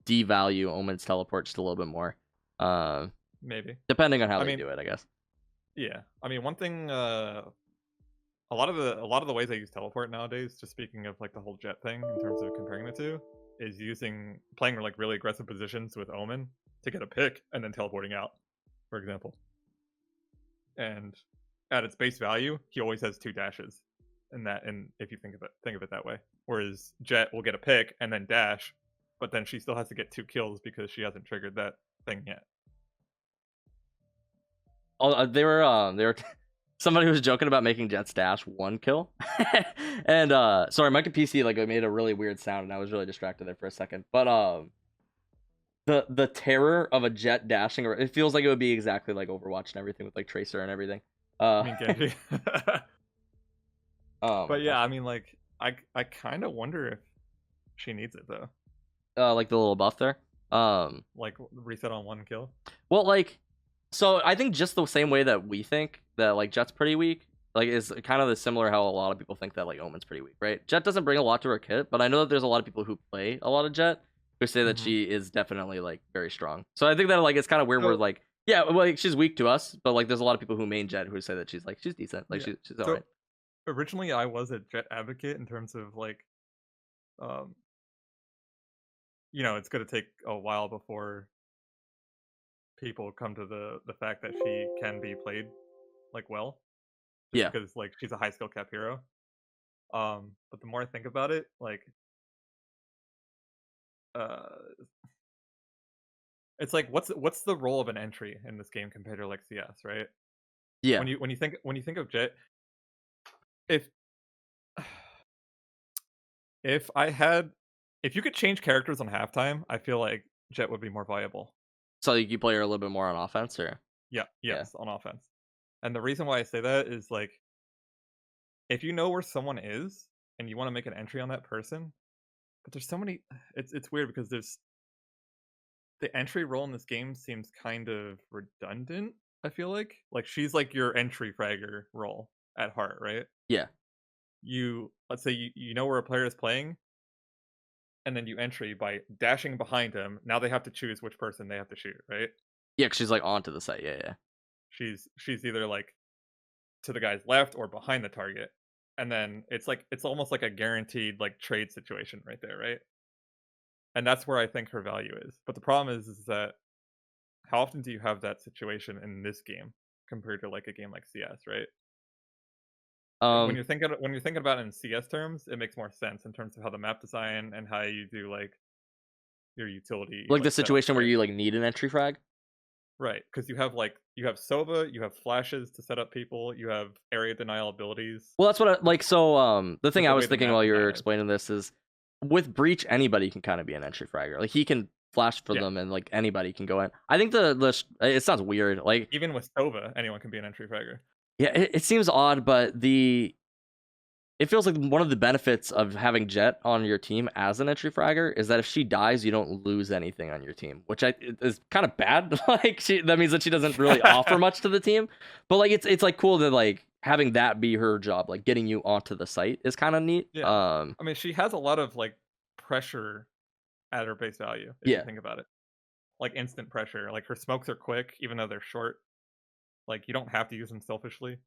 devalue Omen's teleport just a little bit more. Maybe depending on how they do it, I guess. Yeah, I mean, one thing a lot of the ways I use teleport nowadays, just speaking of like the whole Jet thing in terms of comparing the two, is playing like really aggressive positions with Omen to get a pick and then teleporting out, for example. And at its base value, he always has 2 dashes, and if you think of it that way. Whereas Jet will get a pick and then dash, but then she still has to get 2 kills because she hasn't triggered that thing yet. Oh, they were somebody was joking about making Jet's dash 1 kill, and sorry, my PC like made a really weird sound, and I was really distracted there for a second. But the terror of a Jet dashing, or it feels like it would be exactly like Overwatch and everything with like Tracer and everything. I mean, Genji. But yeah, I mean, like I kind of wonder if she needs it though. Like the little buff there. Like reset on 1 kill. Well, like, so I think just the same way that we think that like Jet's pretty weak, like is kind of the similar how a lot of people think that like Omen's pretty weak, right? Jet doesn't bring a lot to her kit, but I know that there's a lot of people who play a lot of Jet who say that she is definitely like very strong. So I think that like it's kind of weird. We're like, yeah, like she's weak to us, but like there's a lot of people who main Jet who say that she's decent, like she's alright. Originally, I was a Jet advocate in terms of like, it's going to take a while before people come to the fact that she can be played like well, just because like she's a high skill cap hero. But the more I think about it, like, it's like what's the role of an entry in this game compared to like CS, right? Yeah. When you think of Jet, if you could change characters on halftime, I feel like Jet would be more viable. So you play her a little bit more on offense, or? Yes, on offense. And the reason why I say that is like, if you know where someone is and you want to make an entry on that person, but there's so many. It's weird because there's the entry role in this game seems kind of redundant. I feel like she's like your entry fragger role at heart, right? Yeah. Let's say you know where a player is playing, and then you entry by dashing behind him. Now they have to choose which person they have to shoot, right? Yeah, because she's like onto the site. Yeah. She's either like to the guy's left or behind the target, and then it's almost like a guaranteed like trade situation right there, right? And that's where I think her value is. But the problem is that how often do you have that situation in this game compared to like a game like CS, right? When you're thinking about it in CS terms, it makes more sense in terms of how the map design and how you do like your utility. Like the situation where you like need an entry frag. Right, because you have Sova, you have flashes to set up people, you have area denial abilities. Well, that's what I like. So the thing I was thinking while you were explaining this is, with Breach, anybody can kind of be an entry fragger. Like he can flash for them, and like anybody can go in. I think it sounds weird. Like even with Sova, anyone can be an entry fragger. Yeah, it seems odd, but it feels like one of the benefits of having Jet on your team as an entry fragger is that if she dies, you don't lose anything on your team, which is kind of bad. Like that means that she doesn't really offer much to the team. But like it's like cool that like having that be her job, like getting you onto the site is kind of neat. Yeah. I mean, she has a lot of like pressure at her base value if you think about it. Like instant pressure. Like her smokes are quick, even though they're short. Like you don't have to use them selfishly.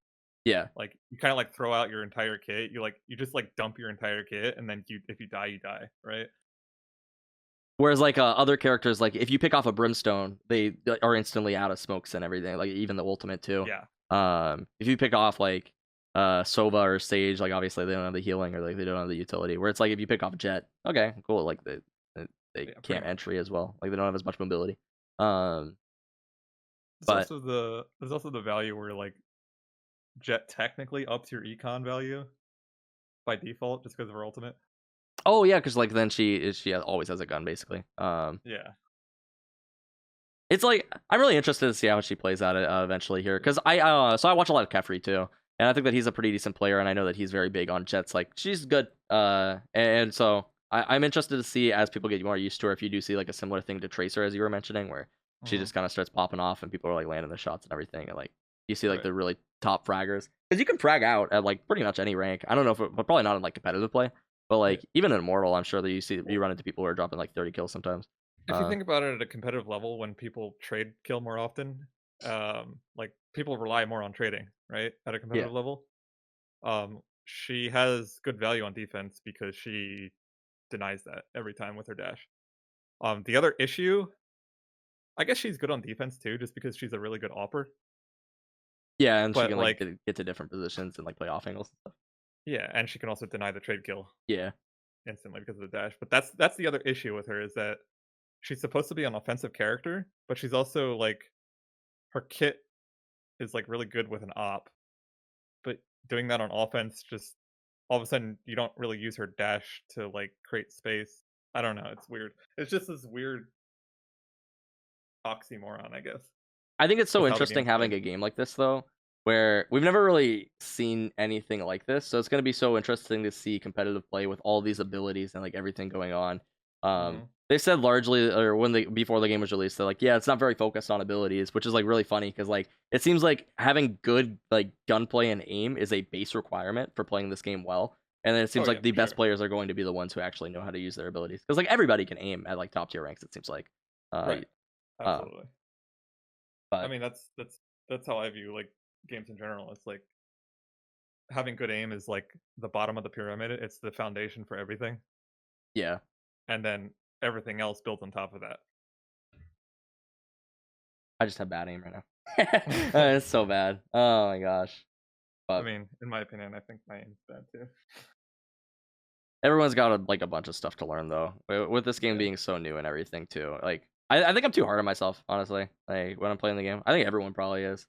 Yeah. Like you kind of like throw out your entire kit. You just like dump your entire kit, and then if you die, you die, right? Whereas like other characters, like if you pick off a Brimstone, they are instantly out of smokes and everything. Like even the ultimate too. Yeah. If you pick off like Sova or Sage, like obviously they don't have the healing or like they don't have the utility. Where it's like if you pick off Jet, okay, cool. Like they can't entry as well. Like they don't have as much mobility. But there's also the value where like Jet technically ups your econ value by default just because of her ultimate. oh yeah, because like then she always has a gun basically. Yeah. It's like I'm really interested to see how she plays out eventually here because I watch a lot of Kefri too, and I think that he's a pretty decent player, and I know that he's very big on Jets. Like she's good, and so I'm interested to see as people get more used to her if you do see like a similar thing to Tracer as you were mentioning, where she Hmm. just kind of starts popping off and people are like landing the shots and everything, and like you see like Right. the really top fraggers because you can frag out at like pretty much any rank. I don't know but probably not in like competitive play, but Yeah. like even in Immortal, I'm sure that you run into people who are dropping like 30 kills sometimes. If you think about it at a competitive level, when people trade kill more often, like people rely more on trading, right? At a Yeah. competitive level, she has good value on defense because she denies that every time with her dash. The other issue, I guess she's good on defense too, just because she's a really good opper. Yeah, and she But can like like, get to different positions and like play off angles and stuff. yeah, and she can also deny the trade kill Yeah, instantly because of the dash. But that's the other issue with her is that she's supposed to be an offensive character, but she's also like her kit is like really good with an op, but doing that on offense just all of a sudden you don't really use her dash to like create space. I don't know, it's weird. It's just this weird oxymoron, I guess, I think it's so with how the interesting game's played. having a game like this though, where we've never really seen anything like this. So it's gonna be so interesting to see competitive play with all these abilities and like everything going on. Hmm. They said largely, or when they before the game was released, they're like, yeah, it's not very focused on abilities, which is like really funny because like it seems like having good like gunplay and aim is a base requirement for playing this game well. And then it Oh seems yeah, like the for best sure. players are going to be the ones who actually know how to use their abilities because like everybody can aim at like top tier ranks. It seems like, uh, Right. uh, Absolutely. I but mean, that's how I view like games in general. It's like having good aim is like the bottom of the pyramid. It's the foundation for everything, yeah. and then everything else built on top of that. I just have bad aim right now. It's so bad. Oh my gosh. I But mean, in my opinion, I think my aim's bad too. everyone's got like a bunch of stuff to learn though. With this game Yeah, being so new and everything too. Like I think I'm too hard on myself, honestly. Like when I'm playing the game. I think everyone probably is.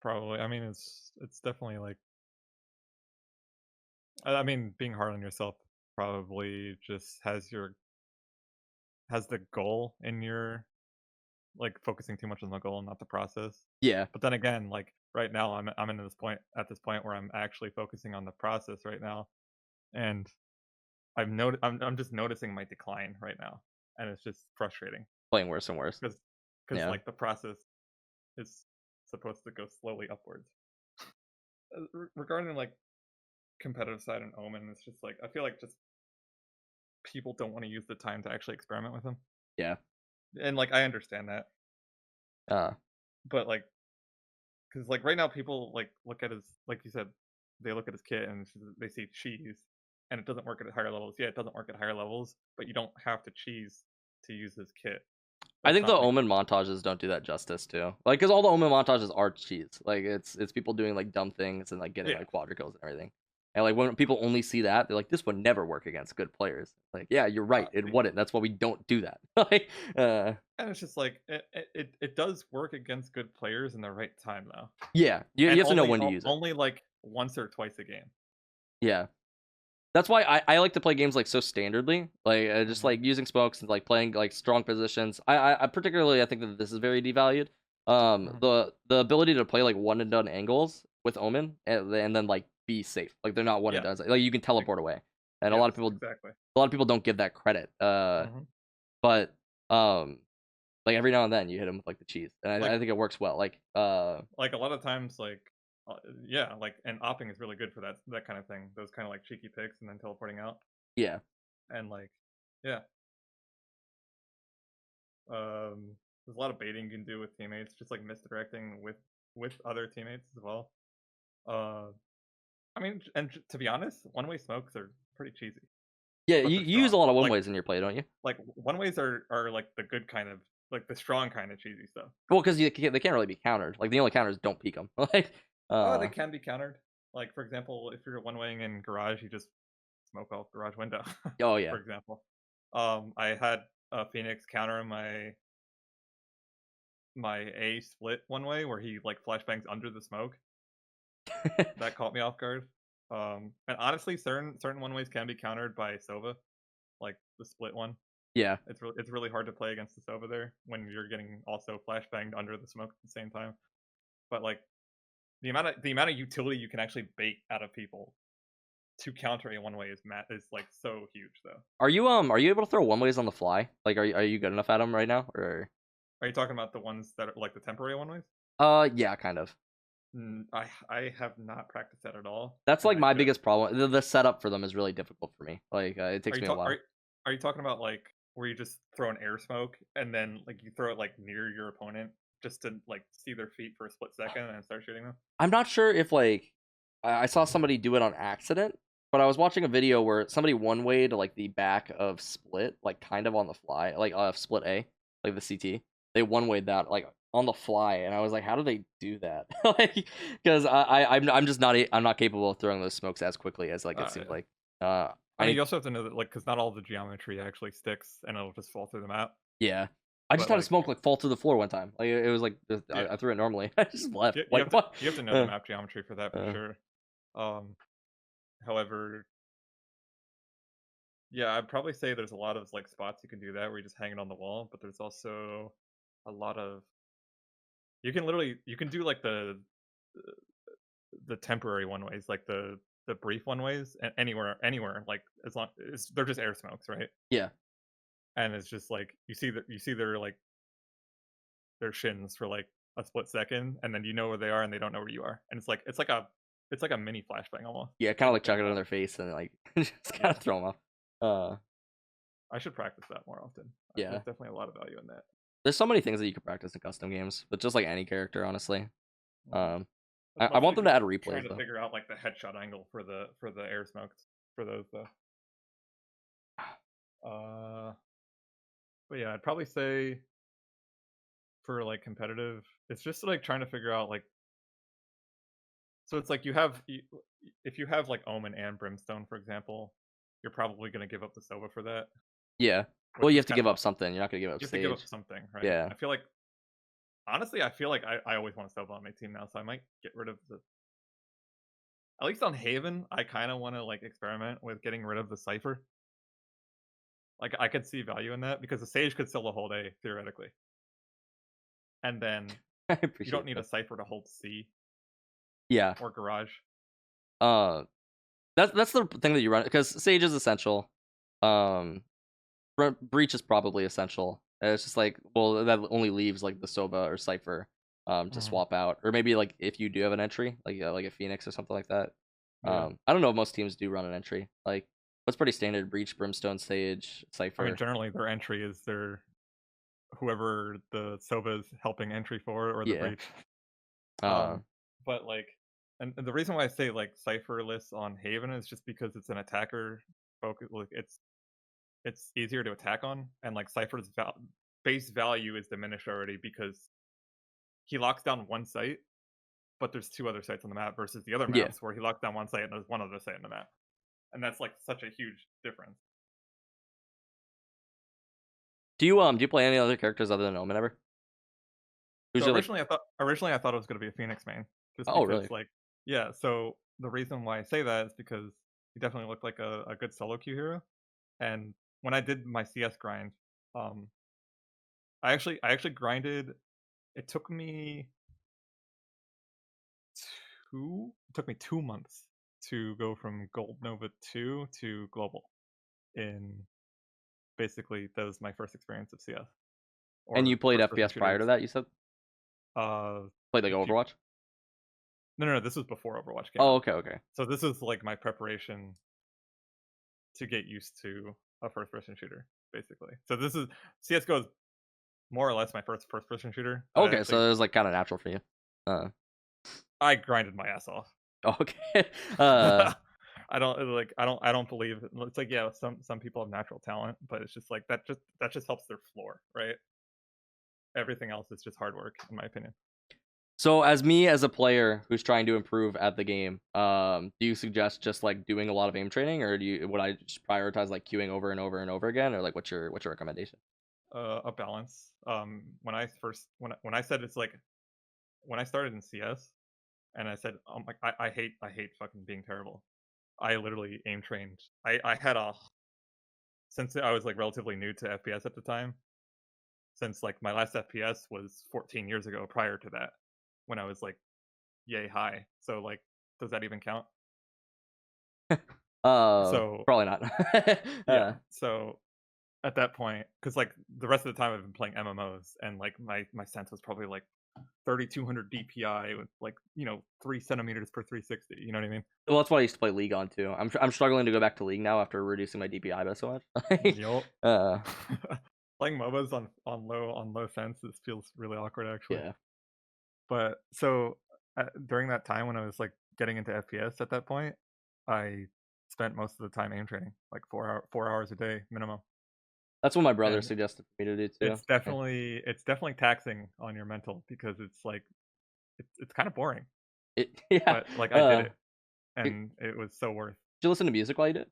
probably. I mean, it's definitely like I mean, being hard on yourself probably just has the goal in your like focusing too much on the goal and not the process. Yeah. But then again, like right now, I'm in this point where I'm actually focusing on the process right now, and I'm just noticing my decline right now, and it's just frustrating Playing worse and worse. because Yeah. like the process is supposed to go slowly upwards. Regarding like competitive side and Omen, it's just like I feel like just people don't want to use the time to actually experiment with them, Yeah. and like I understand that, Uh but like because like right now people like look at his like you said they look at his kit and they see cheese and it doesn't work at higher levels. Yeah, it doesn't work at higher levels, but you don't have to cheese to use his kit. I That's think the not like Omen montages don't do that justice too. Like, cause all the Omen montages are cheats. Like, it's people doing like dumb things and like getting yeah, like quadra kills and everything. And like when people only see that, they're like, this would never work against good players. Like, yeah, you're right, it see, wouldn't. That's why we don't do that. Like, and it's just like it does work against good players in the right time though, yeah, you and have to know when to use it. only like once or twice a game. Yeah, that's why I like to play games like so standardly, like just Hmm. like using smokes and like playing like strong positions. I particularly I think that this is very devalued. Hmm. The ability to play like one and done angles with Omen and then like be safe, like they're not one and Yeah. done. Like you can Ex- teleport away, and yes, exactly. a lot of people don't give that credit. Hmm. But like every now and then you hit him with like the cheese, and Like I think it works well. like a lot of times yeah, like and opping is really good for that kind of thing, those kind of like cheeky picks and then teleporting out Yeah, and like yeah, there's a lot of baiting you can do with teammates, just like misdirecting with other teammates as well. uh I mean, to be honest, one-way smokes are pretty cheesy, yeah, but they're you use a strong. lot of one ways in your play, don't you? Like one-ways are like the good kind of like the strong kind of cheesy stuff. Well, because they can't really be countered. Like the only counters don't peek them. Like Oh, they uh can be countered. Like for example, if you're one-waying in garage, you just smoke off garage window, oh yeah. for example. I had Phoenix counter my my A split one way where he like flashbangs under the smoke. That caught me off guard. And honestly, certain one ways can be countered by Sova, like the split one. Yeah. It's really hard to play against the Sova there when you're getting also flashbanged under the smoke at the same time. But like the amount of utility you can actually bait out of people to counter a one way is like so huge though. Are you able to throw one ways on the fly? Like are you good enough at them right now or Are you talking about the ones that are like the temporary one ways? yeah, kind of. I have not practiced that at all. That's And like I my should. biggest problem. The setup for them is really difficult for me. Like it Are takes you me a while. are you talking about like where you just throw an air smoke and then like you throw it like near your opponent just to like see their feet for a split second and then start shooting them? I'm not sure if like I saw somebody do it on accident, but I was watching a video where somebody one way to like the back of Split, like kind of on the fly, like Split A, like the CT. They one wayed that like on the fly, and I was like, how do they do that? Like, because I'm just not I'm not capable of throwing those smokes as quickly as like it seems Yeah. like. I I mean, need you also have to know that like because not all the geometry actually sticks and it'll just fall through the map. yeah. I just But had a like smoke like fall through the floor one time. Like it was like yeah, I threw it normally. I just left. you Like what? have to know the Uh, map geometry for that for uh, sure. Um, however, yeah, I'd probably say there's a lot of like spots you can do that where you just hang it on the wall, but there's also a lot of you can do like the temporary one ways, like the brief one ways, anywhere like as long they're just air smokes, right? yeah. And it's just like you see their like their shins for like a split second, and then you know where they are, and they don't know where you are, and it's like a mini flashbang almost. Yeah, kind It of like looks like chuck it in that. their face and like just kind Yeah, of throw them off. Uh, I should practice that more often. yeah. There's definitely a lot of value in that. There's so many things that you can practice in custom games, but just like any character, honestly. Mhm. Um, It's I want mostly them to just add trying replays to though. figure out like the headshot angle for the air smokes for those though. Uh, but yeah, I'd probably say for like competitive, it's just like trying to figure out like so it's like if you have like Omen and Brimstone for example, you're probably gonna give up the Sova for that, Yeah. Well, which you is have to kind give of up something. You're not gonna give up you have to give stage. up something, right? Yeah. I feel like honestly, I feel like I always want a Sova on my team now, so I might get rid of the at least on Haven. I kind of want to like experiment with getting rid of the Cipher. Like I could see value in that because the Sage could still hold A theoretically, and then I you don't appreciate need a that. Cipher to hold C Yeah. or Garage. Uh, that's the thing that you run because Sage is essential. Um, Breach is probably essential. And it's just like, well, that only leaves like the Sova or Cypher, to Mhm. swap out, or maybe like if you do have an entry, like a Phoenix or something like that. Yeah. I don't know if most teams do run an entry. Like, what's pretty standard? Breach, Brimstone, Sage, I mean, Cypher. generally their entry is their whoever the Sova is helping entry for or the Yeah. breach. Uh, But like, and the reason why I say like cipherless on Haven is just because it's an attacker focus. Like it's easier to attack on, and like Cypher's base value is diminished already because he locks down one site, but there's two other sites on the map versus the other yeah. maps where he locks down one site and there's one other site on the map, and that's like such a huge difference. Do you play any other characters other than Omen ever? Who's So your like? originally I thought it was going to be a Phoenix main, just Oh, really? because like yeah. So the reason why I say that is because he definitely looked like a good solo queue hero, and when I did my CS grind, um, I actually grinded. It took me it took me 2 months to go from Gold Nova 2 to Global. In basically that was my first experience of CS And you or played first person FPS prior to shooters. that? You said Uh, played like if you Overwatch. no, this was before Overwatch came Oh, out. okay, okay. So this is like my preparation to get used to a first person shooter, basically. So this is CS:GO is more or less my first person shooter that I Okay, actually so it was like kind of natural for you. Uh, I grinded my ass off. okay. Uh, I don't believe it's like yeah, some people have natural talent, but it's just like that just helps their floor, right? Everything else is just hard work, in my opinion. so as me as a player who's trying to improve at the game, do you suggest just like doing a lot of aim training, or would I just prioritize like queuing over and over and over again, or like what's your recommendation? A balance. when I first when I said it's like when I started in CS and I said, "Oh my, I hate fucking being terrible." I literally aim trained. I had a since I was like relatively new to FPS at the time. Since like my last FPS was 14 years ago. Prior to that, when I was like yay high. So like, does that even count? So Probably not. yeah. So at that point, because like the rest of the time I've been playing MMOs, and like my sense was probably like 3200 DPI with like 3 centimeters per 360. You know what I mean? Well, that's what I used to play League on too. I'm struggling to go back to League now after reducing my DPI by so much. Yup. uh, Playing MOBAs on low sense, this feels really awkward actually. yeah, But so during that time when I was like getting into FPS at that point, I spent most of the time aim training, like 4 hours a day minimum. that's what my brother And suggested for me to do too. Yeah. it's definitely taxing on your mental because it's like it's kind of boring, Yeah. but like I did it Did and it was so worth. you listen to music while you did?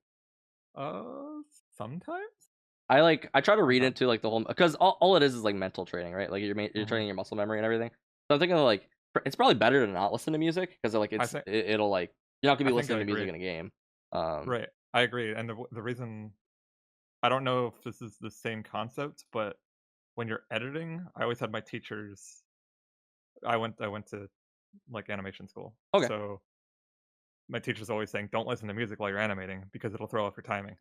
Uh, sometimes, I try to read sometimes. into like the whole because all it is like mental training, right? Like you're Hmm. training your muscle memory and everything. So I'm thinking like it's probably better to not listen to music because like I think it'll like you're not gonna I be think I listening to music agree. in a game. Um, Right, I agree. And the reason I don't know if this is the same concept, but when you're editing, I always had my teachers. I went to like animation school, okay. so my teacher's always saying, "Don't listen to music while you're animating because it'll throw off your timing."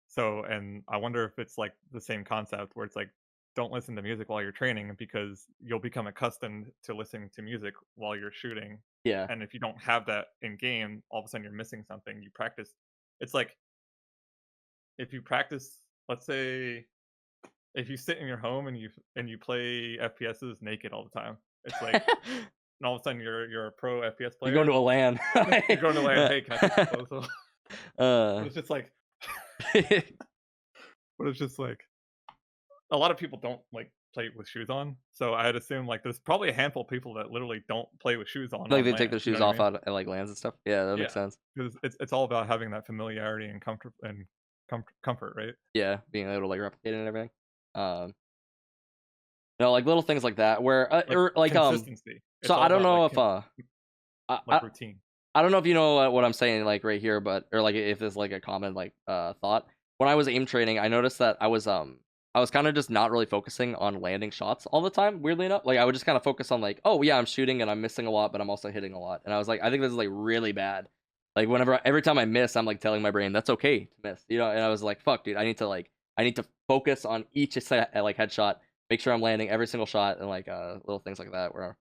So, and I wonder if it's like the same concept where it's like, don't listen to music while you're training because you'll become accustomed to listening to music while you're shooting. Yeah. And if you don't have that in game, all of a sudden you're missing something. You practice. It's like if you practice, let's say, if you sit in your home and you play FPSs naked all the time, it's like, and all of a sudden you're a pro FPS You're going player. to a LAN. You're going to land. Hey, can I take a photo? uh, But it's just like, but it's just like a lot of people don't like play with shoes on. So I'd assume like there's probably a handful of people that literally don't play with shoes on like they take land. their You know shoes what I off mean? at like LANs and stuff. Yeah, that makes Yeah, sense. because it's all about having that familiarity and comfort, right? Yeah, being able to like replicate it and everything. Um, like little things like that where Like or like consistency. so It's I all don't about know like if I, like routine. I don't know if you know what I'm saying like right here, but or like if it's like a common like thought. When I was aim training, I noticed that I was kind of just not really focusing on landing shots all the time. Weirdly enough, like I would just kind of focus on like, oh yeah, I'm shooting and I'm missing a lot, but I'm also hitting a lot. And I was like, I think this is like really bad. Like every time I miss, I'm like telling my brain that's okay to miss, you know. And I was like, fuck, dude, I need to focus on each like headshot, make sure I'm landing every single shot, and like little things like that where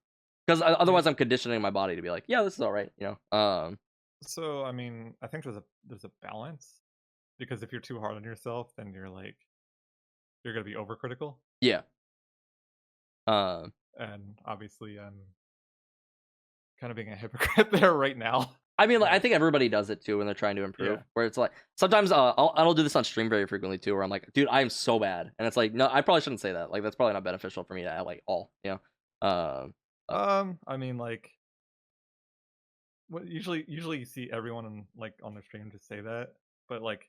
because Yeah. otherwise I'm conditioning my body to be like, yeah, this is all right, you know. So I mean, I think there's a balance because if you're too hard on yourself, then you're gonna be overcritical, Yeah. Um, and obviously I'm kind of being a hypocrite there right now. I mean, like, I But think everybody does it too when they're trying to improve. yeah, Where it's like sometimes I'll do this on stream very frequently too, where I'm like, dude, I am so bad, and it's like, no, I probably shouldn't say that. Like, that's probably not beneficial for me to like all, you know. Uh, I mean, like, what usually you see everyone like on their stream just say that, but like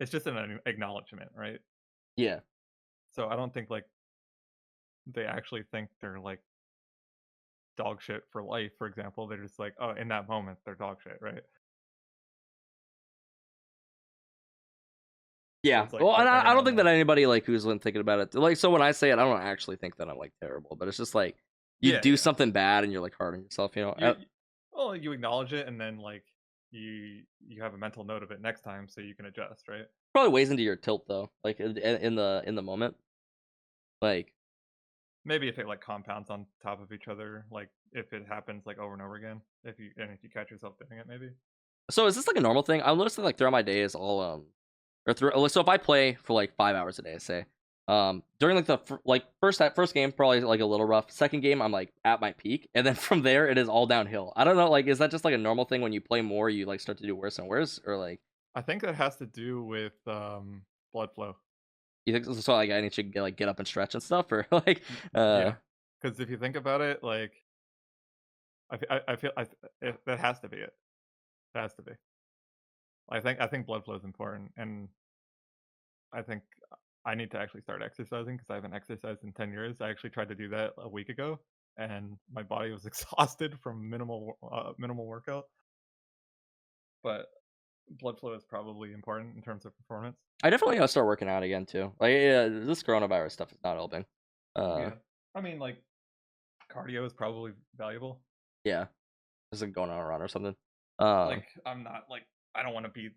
it's just an acknowledgement, right? yeah, So I don't think like they actually think they're like dog shit for life. For example, they're just like, oh, in that moment they're dog shit, right? So yeah. it's like, Well, oh, and every I now don't and think that then. anybody like who's been thinking about it, like, so when I say it, I don't actually think that I'm like terrible, but it's just like you Yeah, do yeah. something bad and you're like hard on yourself, you know. Well, you acknowledge it, and then like you have a mental note of it next time, so you can adjust, right? Probably weighs into your tilt though, like in the moment, like. Maybe if it like compounds on top of each other, like if it happens like over and over again, if you catch yourself doing it, maybe. So is this like a normal thing? I'll notice that like throughout my days, I'll or through so if I play for like 5 hours a day, say, during like the first game probably like a little rough. Second game I'm like at my peak, and then from there it is all downhill. I don't know, like is that just like a normal thing when you play more, you like start to do worse and worse, or like I think that has to do with blood flow. you think so? Like I need to get up and stretch and stuff, or like Yeah, because if you think about it, like I feel that has to be it. That has to be. I think blood flow is important, and I think I need to actually start exercising because I haven't exercised in 10 years. I actually tried to do that a week ago, and my body was exhausted from minimal workout. But blood flow is probably important in terms of performance. I definitely gotta start working out again too. Like, yeah, this coronavirus stuff is not helping. Yeah, I mean, like cardio is probably valuable. Yeah, just like going on a run or something. Like I'm not like I don't want to be.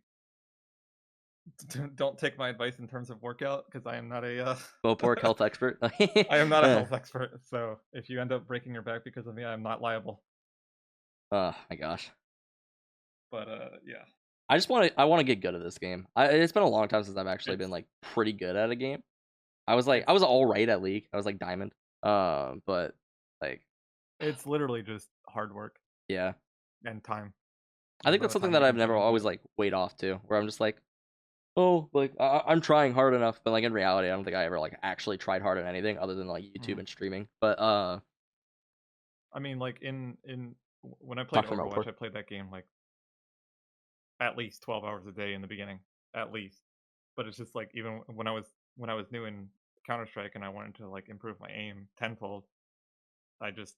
Don't take my advice in terms of workout because I am not a MoePork health expert. I am not a Uh, health expert. So if you end up breaking your back because of me, I'm not liable. oh my gosh. But yeah, I want to get good at this game. It's been a long time since I've actually it's been like pretty good at a game. it's I was all right at League. I was like diamond. But like it's literally just hard work yeah, and time. I The think that's amount of something time that you I've can put never into always it. like weighed off to. Where I'm just like, oh, like I'm trying hard enough, but like in reality, I don't think I ever like actually tried hard at anything other than like YouTube Mhm. and streaming. But I mean, like when I played talk for Overwatch, MoePork. I played that game like at least 12 hours a day in the beginning, at least. But it's just like even when I was new in Counter Strike and I wanted to like improve my aim tenfold, I just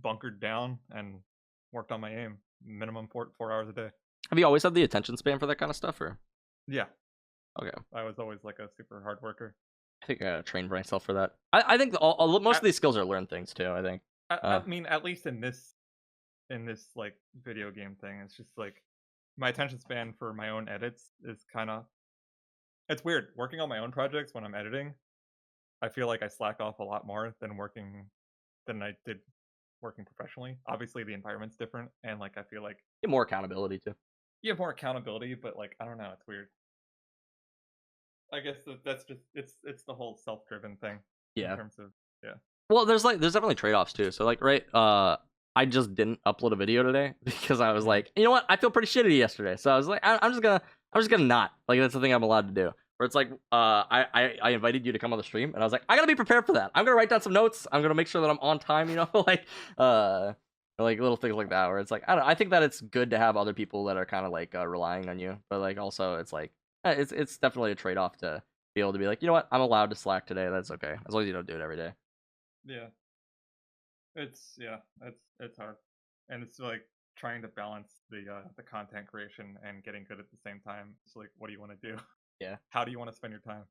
bunkered down and worked on my aim minimum 4 hours a day. Have you always had the attention span for that kind of stuff, or Yeah, okay? I was always like a super hard worker. I think I gotta train myself for that. I think most of At, these skills are learned things too. I think. Uh, I mean, at least in this like video game thing, it's just like my attention span for my own edits is kind of it's weird working on my own projects when I'm editing. I feel like I slack off a lot more than I did working professionally. Obviously, the environment's different, and like I feel like get more accountability too. you have more accountability, but like I don't know, it's weird. I guess that's just it's the whole self-driven thing in Yeah. terms of yeah. Well, there's definitely trade-offs too. So like right, I just didn't upload a video today because I was Mhm. like, you know what, I feel pretty shitty yesterday. So I was like, I'm just gonna not like that's the thing I'm allowed to do. Where it's like, I invited you to come on the stream, and I was like, I gotta be prepared for that. I'm gonna write down some notes. I'm gonna make sure that I'm on time. You know, uh, like little things like that. Where it's like, I don't know, I think that it's good to have other people that are kind of like relying on you, but like also it's like, it's definitely a trade-off to be able to be like, you know what, I'm allowed to slack today. That's okay, as long as you don't do it every day. Yeah. It's hard. And it's like trying to balance the content creation and getting good at the same time. It's like what do you want to do? Yeah. How do you want to spend your time?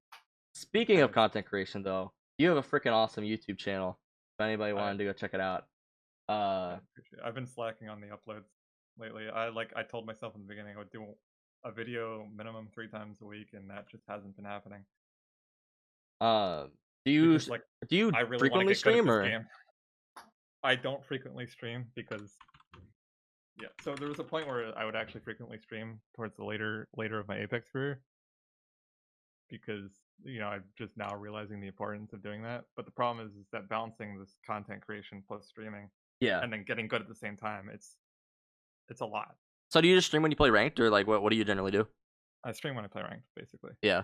Speaking And of it's content creation, though, you have a freaking awesome YouTube channel. If anybody I wanted to go check it out, I uh, appreciate I've been slacking on the uploads lately. I told myself in the beginning I would do a video minimum 3 times a week, and that just hasn't been happening um, do you because like do you I really want to frequently get good at stream this or? game. I don't frequently stream because yeah. So there was a point where I would actually frequently stream towards the later of my Apex career because I'm just now realizing the importance of doing that. But the problem is that balancing this content creation plus streaming Yeah. and then getting good at the same time, it's a lot. So do you just stream when you play ranked, or like what do you generally do? I stream when I play ranked, basically. Yeah.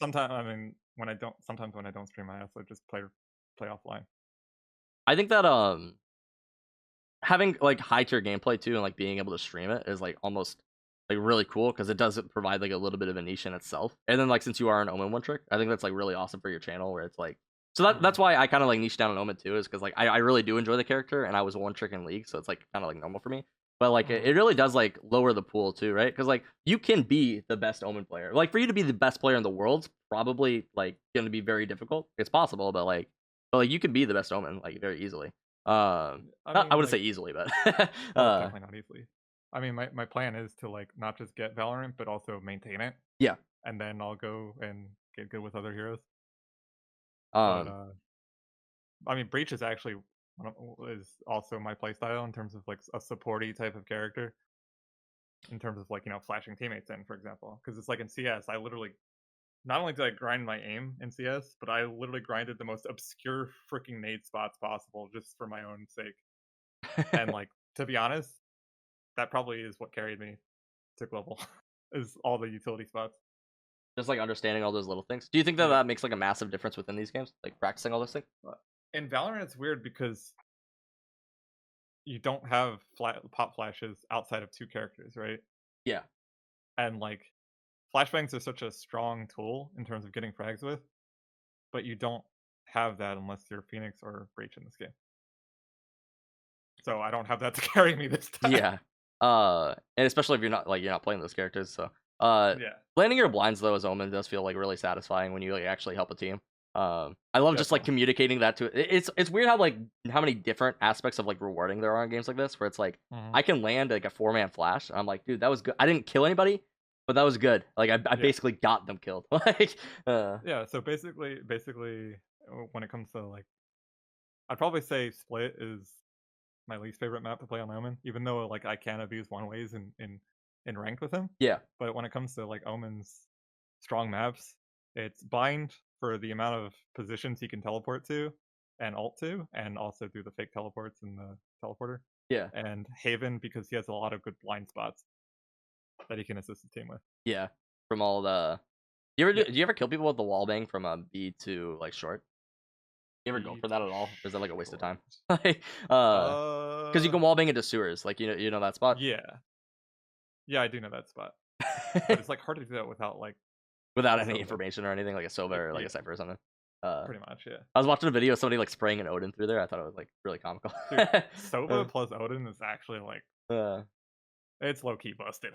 Sometimes I mean when I don't. Sometimes when I don't stream, I also just play offline. I think that having like high tier gameplay too, and like being able to stream it is like almost like really cool because it does provide like a little bit of a niche in itself. And then like since you are an Omen One Trick, I think that's like really awesome for your channel where it's like so Hmm. that's why I kind of like niche down on Omen too is because like I really do enjoy the character and I was one trick in League, so it's like kind of like normal for me. But like Hmm. it really does like lower the pool too, right? Because like you can be the best Omen player. Like for you to be the best player in the world's probably like going to be very difficult. It's possible, but like you can be the best Omen like very easily. I I mean, wouldn't say like, easily, but oh, definitely not easily. I mean, my plan is to like not just get Valorant, but also maintain it, yeah. and then I'll go and get good with other heroes. But Um, I mean, Breach is actually is also my playstyle in terms of like a supporty type of character. In terms of like flashing teammates in, for example, because it's like in CS, I literally not only did I grind my aim in CS, but I literally grinded the most obscure freaking nade spots possible just for my own sake. And like to be honest, that probably is what carried me to global, is all the utility spots. just like understanding all those little things. Do you think that Yeah. that makes like a massive difference within these games, like practicing all those things? In Valorant, it's weird because you don't have pop flashes outside of two characters, right? Yeah. And like flashbangs are such a strong tool in terms of getting frags with, but you don't have that unless you're Phoenix or Breach in this game. So I don't have that to carry me this time. Yeah. And especially if you're not playing those characters. So Yeah, landing your blinds though as Omen does feel like really satisfying when you like actually help a team. I love just like definitely. communicating that to it's weird how like how many different aspects of like rewarding there are in games like this where it's like Mhm. I can land like a 4-man flash and I'm like, dude, that was good. I didn't kill anybody, but that was good. Like I Yeah. basically got them killed. Like Yeah, so basically, when it comes to, like, I'd probably say Split is my least favorite map to play on Omen, even though, like, I can abuse one ways in ranked with him. yeah. But when it comes to, like, Omen's strong maps, it's Bind for the amount of positions he can teleport to and ult to, and also do the fake teleports in the teleporter, Yeah. and Haven because he has a lot of good blind spots that he can assist the team with. Yeah. From all the Yeah. do you ever kill people with the wall bang from B to like short? You ever go B for to that at all? Or is that like a waste of short. time? Like because you Uh, can wall bang into sewers, like you know that spot? yeah. Yeah, I do know that spot. But it's, like, hard to do that without, like, Without a any Sova. information or anything, like a Sova or like Yeah, a Cypher or something. Uh, pretty much, yeah. I was watching a video of somebody like spraying an Odin through there. I thought it was like really comical. Dude, uh, Sova plus Odin is actually, like, uh, it's low-key busted.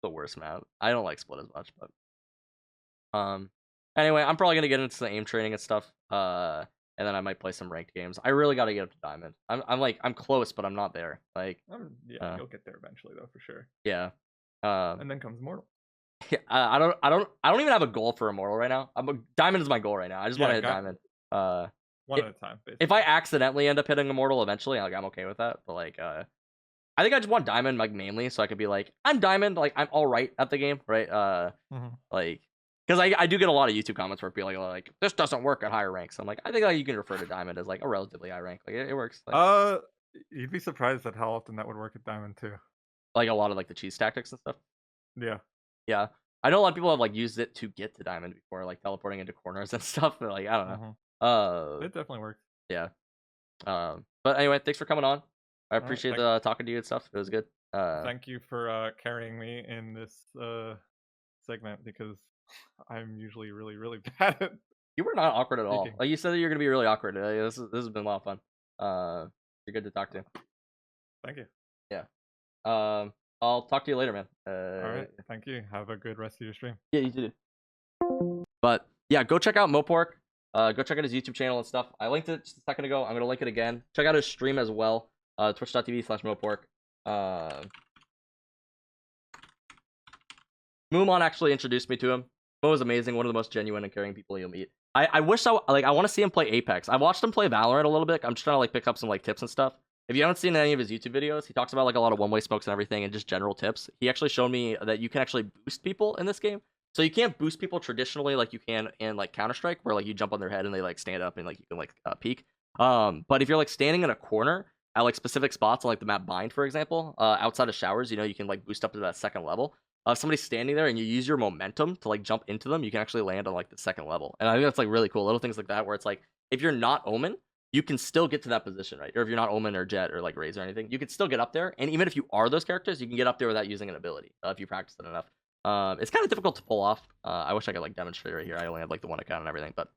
the worst map. I don't like Split as much, but anyway, I'm probably gonna get into the aim training and stuff. And then I might play some ranked games. I really gotta get up to Diamond. I'm close, but I'm not there. Like, Yeah, you'll get there eventually, though, for sure. yeah. And then comes Immortal. Yeah, I don't even have a goal for Immortal right now. Diamond is my goal right now. I just want Yeah, to hit got Diamond. Uh, one if, at a time, if I basically. accidentally end up hitting Immortal eventually, like I'm okay with that. But like, I think I just want Diamond like mainly so I could be like, I'm Diamond, like I'm all right at the game, right? Mhm. Like, because I do get a lot of YouTube comments where people are like this doesn't work at higher ranks. I'm like, I think like you can refer to Diamond as like a relatively high rank. Like it works. Uh, you'd be surprised at how often that would work at Diamond, too. Like a lot of like the cheese tactics and stuff. Yeah. Yeah. I know a lot of people have like used it to get to Diamond before, like teleporting into corners and stuff. But like, I don't know. Mhm. Uh, It definitely works. yeah. But anyway, thanks for coming on. I Alright, appreciate talking to you and stuff. It was good. thank you for, carrying me in this, segment because I'm usually really, really bad at You were not awkward at all. speaking. Like you said that you're gonna be really awkward. This has been a lot of fun. You're good to talk to. Thank you. Yeah. I'll talk to you later, man. Alright, thank you. Have a good rest of your stream. Yeah, you too. But yeah, go check out MoePork. Go check out his YouTube channel and stuff. I linked it just a second ago. I'm gonna link it again. Check out his stream as well. Twitch.tv/MoePork. Moomon actually introduced me to him. Mo is amazing. One of the most genuine and caring people you'll meet. I wish I want to see him play Apex. I watched him play Valorant a little bit. I'm just trying to like pick up some like tips and stuff. If you haven't seen any of his YouTube videos, he talks about like a lot of one-way smokes and everything and just general tips. He actually showed me that you can actually boost people in this game. So you can't boost people traditionally like you can in like Counter-Strike, where like you jump on their head and they like stand up and like you can like peek. But if you're like standing in a corner at like specific spots on like the map Bind, for example, outside of showers, you know, you can like boost up to that second level. If somebody's standing there and you use your momentum to like jump into them, you can actually land on like the second level. And I think that's like really cool. Little things like that where it's like if you're not Omen, you can still get to that position, right? Or if you're not Omen or Jet or like Raze or anything, you can still get up there. And even if you are those characters, you can get up there without using an ability if you practice it enough. It's kind of difficult to pull off. I wish I could like demonstrate right here. I only have like the one account and everything, but